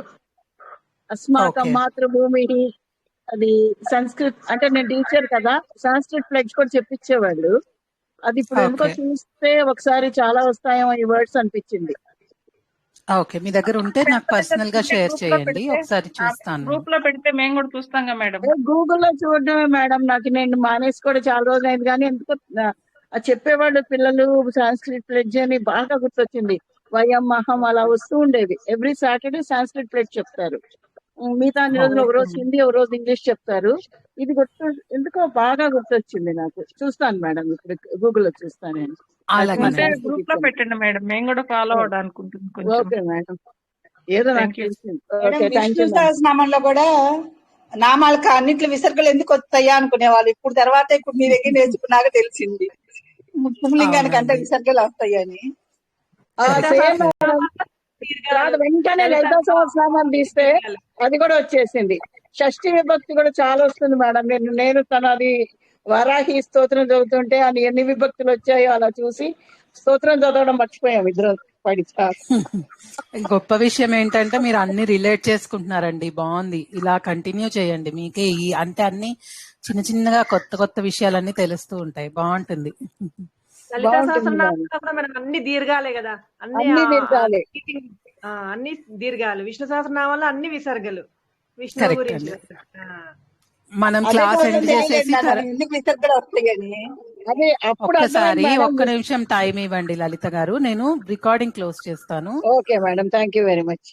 S8: అస్మాకం మాతృభూమి, అది సంస్కృత్. అంటే నేను టీచర్ కదా, సంస్కృత్ ఫ్లెడ్జ్ కూడా చెప్పించేవాళ్ళు. అది ఇప్పుడు ఎందుకో చూస్తే ఒకసారి చాలా వస్తాయేమో ఈ వర్డ్స్ అనిపించింది.
S1: ఓకే, మీ దగ్గర ఉంటే నాకు పర్సనల్ గా షేర్ చేయండి, ఒకసారి చూస్తాను.
S2: గ్రూప్ లో పెడితే మేము కూడా చూస్తాం మేడం.
S8: గూగుల్లో చూడడమే మేడం. నాకు నేను మానేసి కూడా చాలా రోజులు అయింది, కానీ ఎందుకో చెప్పేవాళ్ళు పిల్లలు సంస్కృత్ ఫ్లెడ్జ్ అని బాగా గుర్తొచ్చింది. వయం అహం అలా వస్తూ ఉండేవి. ఎవ్రీ సాటర్డే సంస్కృత్ ఫ్లెడ్జ్ చెప్తారు. మిగతా అన్ని రోజులు ఒక రోజు హిందీ, ఒక రోజు ఇంగ్లీష్ చెప్తారు. ఇది గుర్తు ఎందుకో బాగా గుర్తొచ్చింది నాకు. చూస్తాను మేడం, ఇప్పుడు గూగుల్లో చూస్తాను నేను.
S2: గ్రూప్ లో పెట్టండి మేడం, మేము కూడా ఫాలో అవడానుకుంటున్నాం.
S8: ఓకే మేడం, ఏదో నాకు తెలిసింది.
S3: విష్ణు సహస్రనామంలో కూడా నామాలకు అన్నిట్లో విసర్గలు ఎందుకు వస్తాయా అనుకునేవాళ్ళు. ఇప్పుడు తర్వాత ఇప్పుడు మీ దగ్గర నేర్చుకున్నాక తెలిసింది పుంలింగానికి అంటే విసర్గలు వస్తాయని.
S8: వెంటనే లలితా సహస్రనామం తీస్తే అది కూడా వచ్చేసింది. షష్ఠి విభక్తి కూడా చాలా వస్తుంది మేడం. నేను అది వరాహి స్తోత్రం చదువుతుంటే అది ఎన్ని విభక్తులు వచ్చాయో అలా చూసి స్తోత్రం చదవడం మర్చిపోయాం ఇద్దరు.
S1: గొప్ప విషయం ఏంటంటే మీరు అన్ని రిలేట్ చేసుకుంటున్నారండి. బాగుంది, ఇలా కంటిన్యూ చేయండి. మీకే అంటే అన్ని చిన్న చిన్నగా కొత్త కొత్త విషయాలన్నీ తెలుస్తూ ఉంటాయి. బాగుంటుంది.
S6: లలితా సహస్రనామంలో కూడా మనకు అన్ని దీర్ఘాలే కదా, అన్ని అన్ని దీర్ఘాలు. విష్ణు సహస్రనామంలో అన్ని విసర్గలు విష్ణువు గురించి.
S1: మనం క్లాస్ ఎండ్ చేసేసి
S3: ఎందుకు విసర్గలు వస్తాయని
S1: ఒక్కసారి ఒక్క నిమిషం టైం ఇవ్వండి లలిత గారు, నేను రికార్డింగ్ క్లోజ్ చేస్తాను.
S8: Okay madam, thank you very much.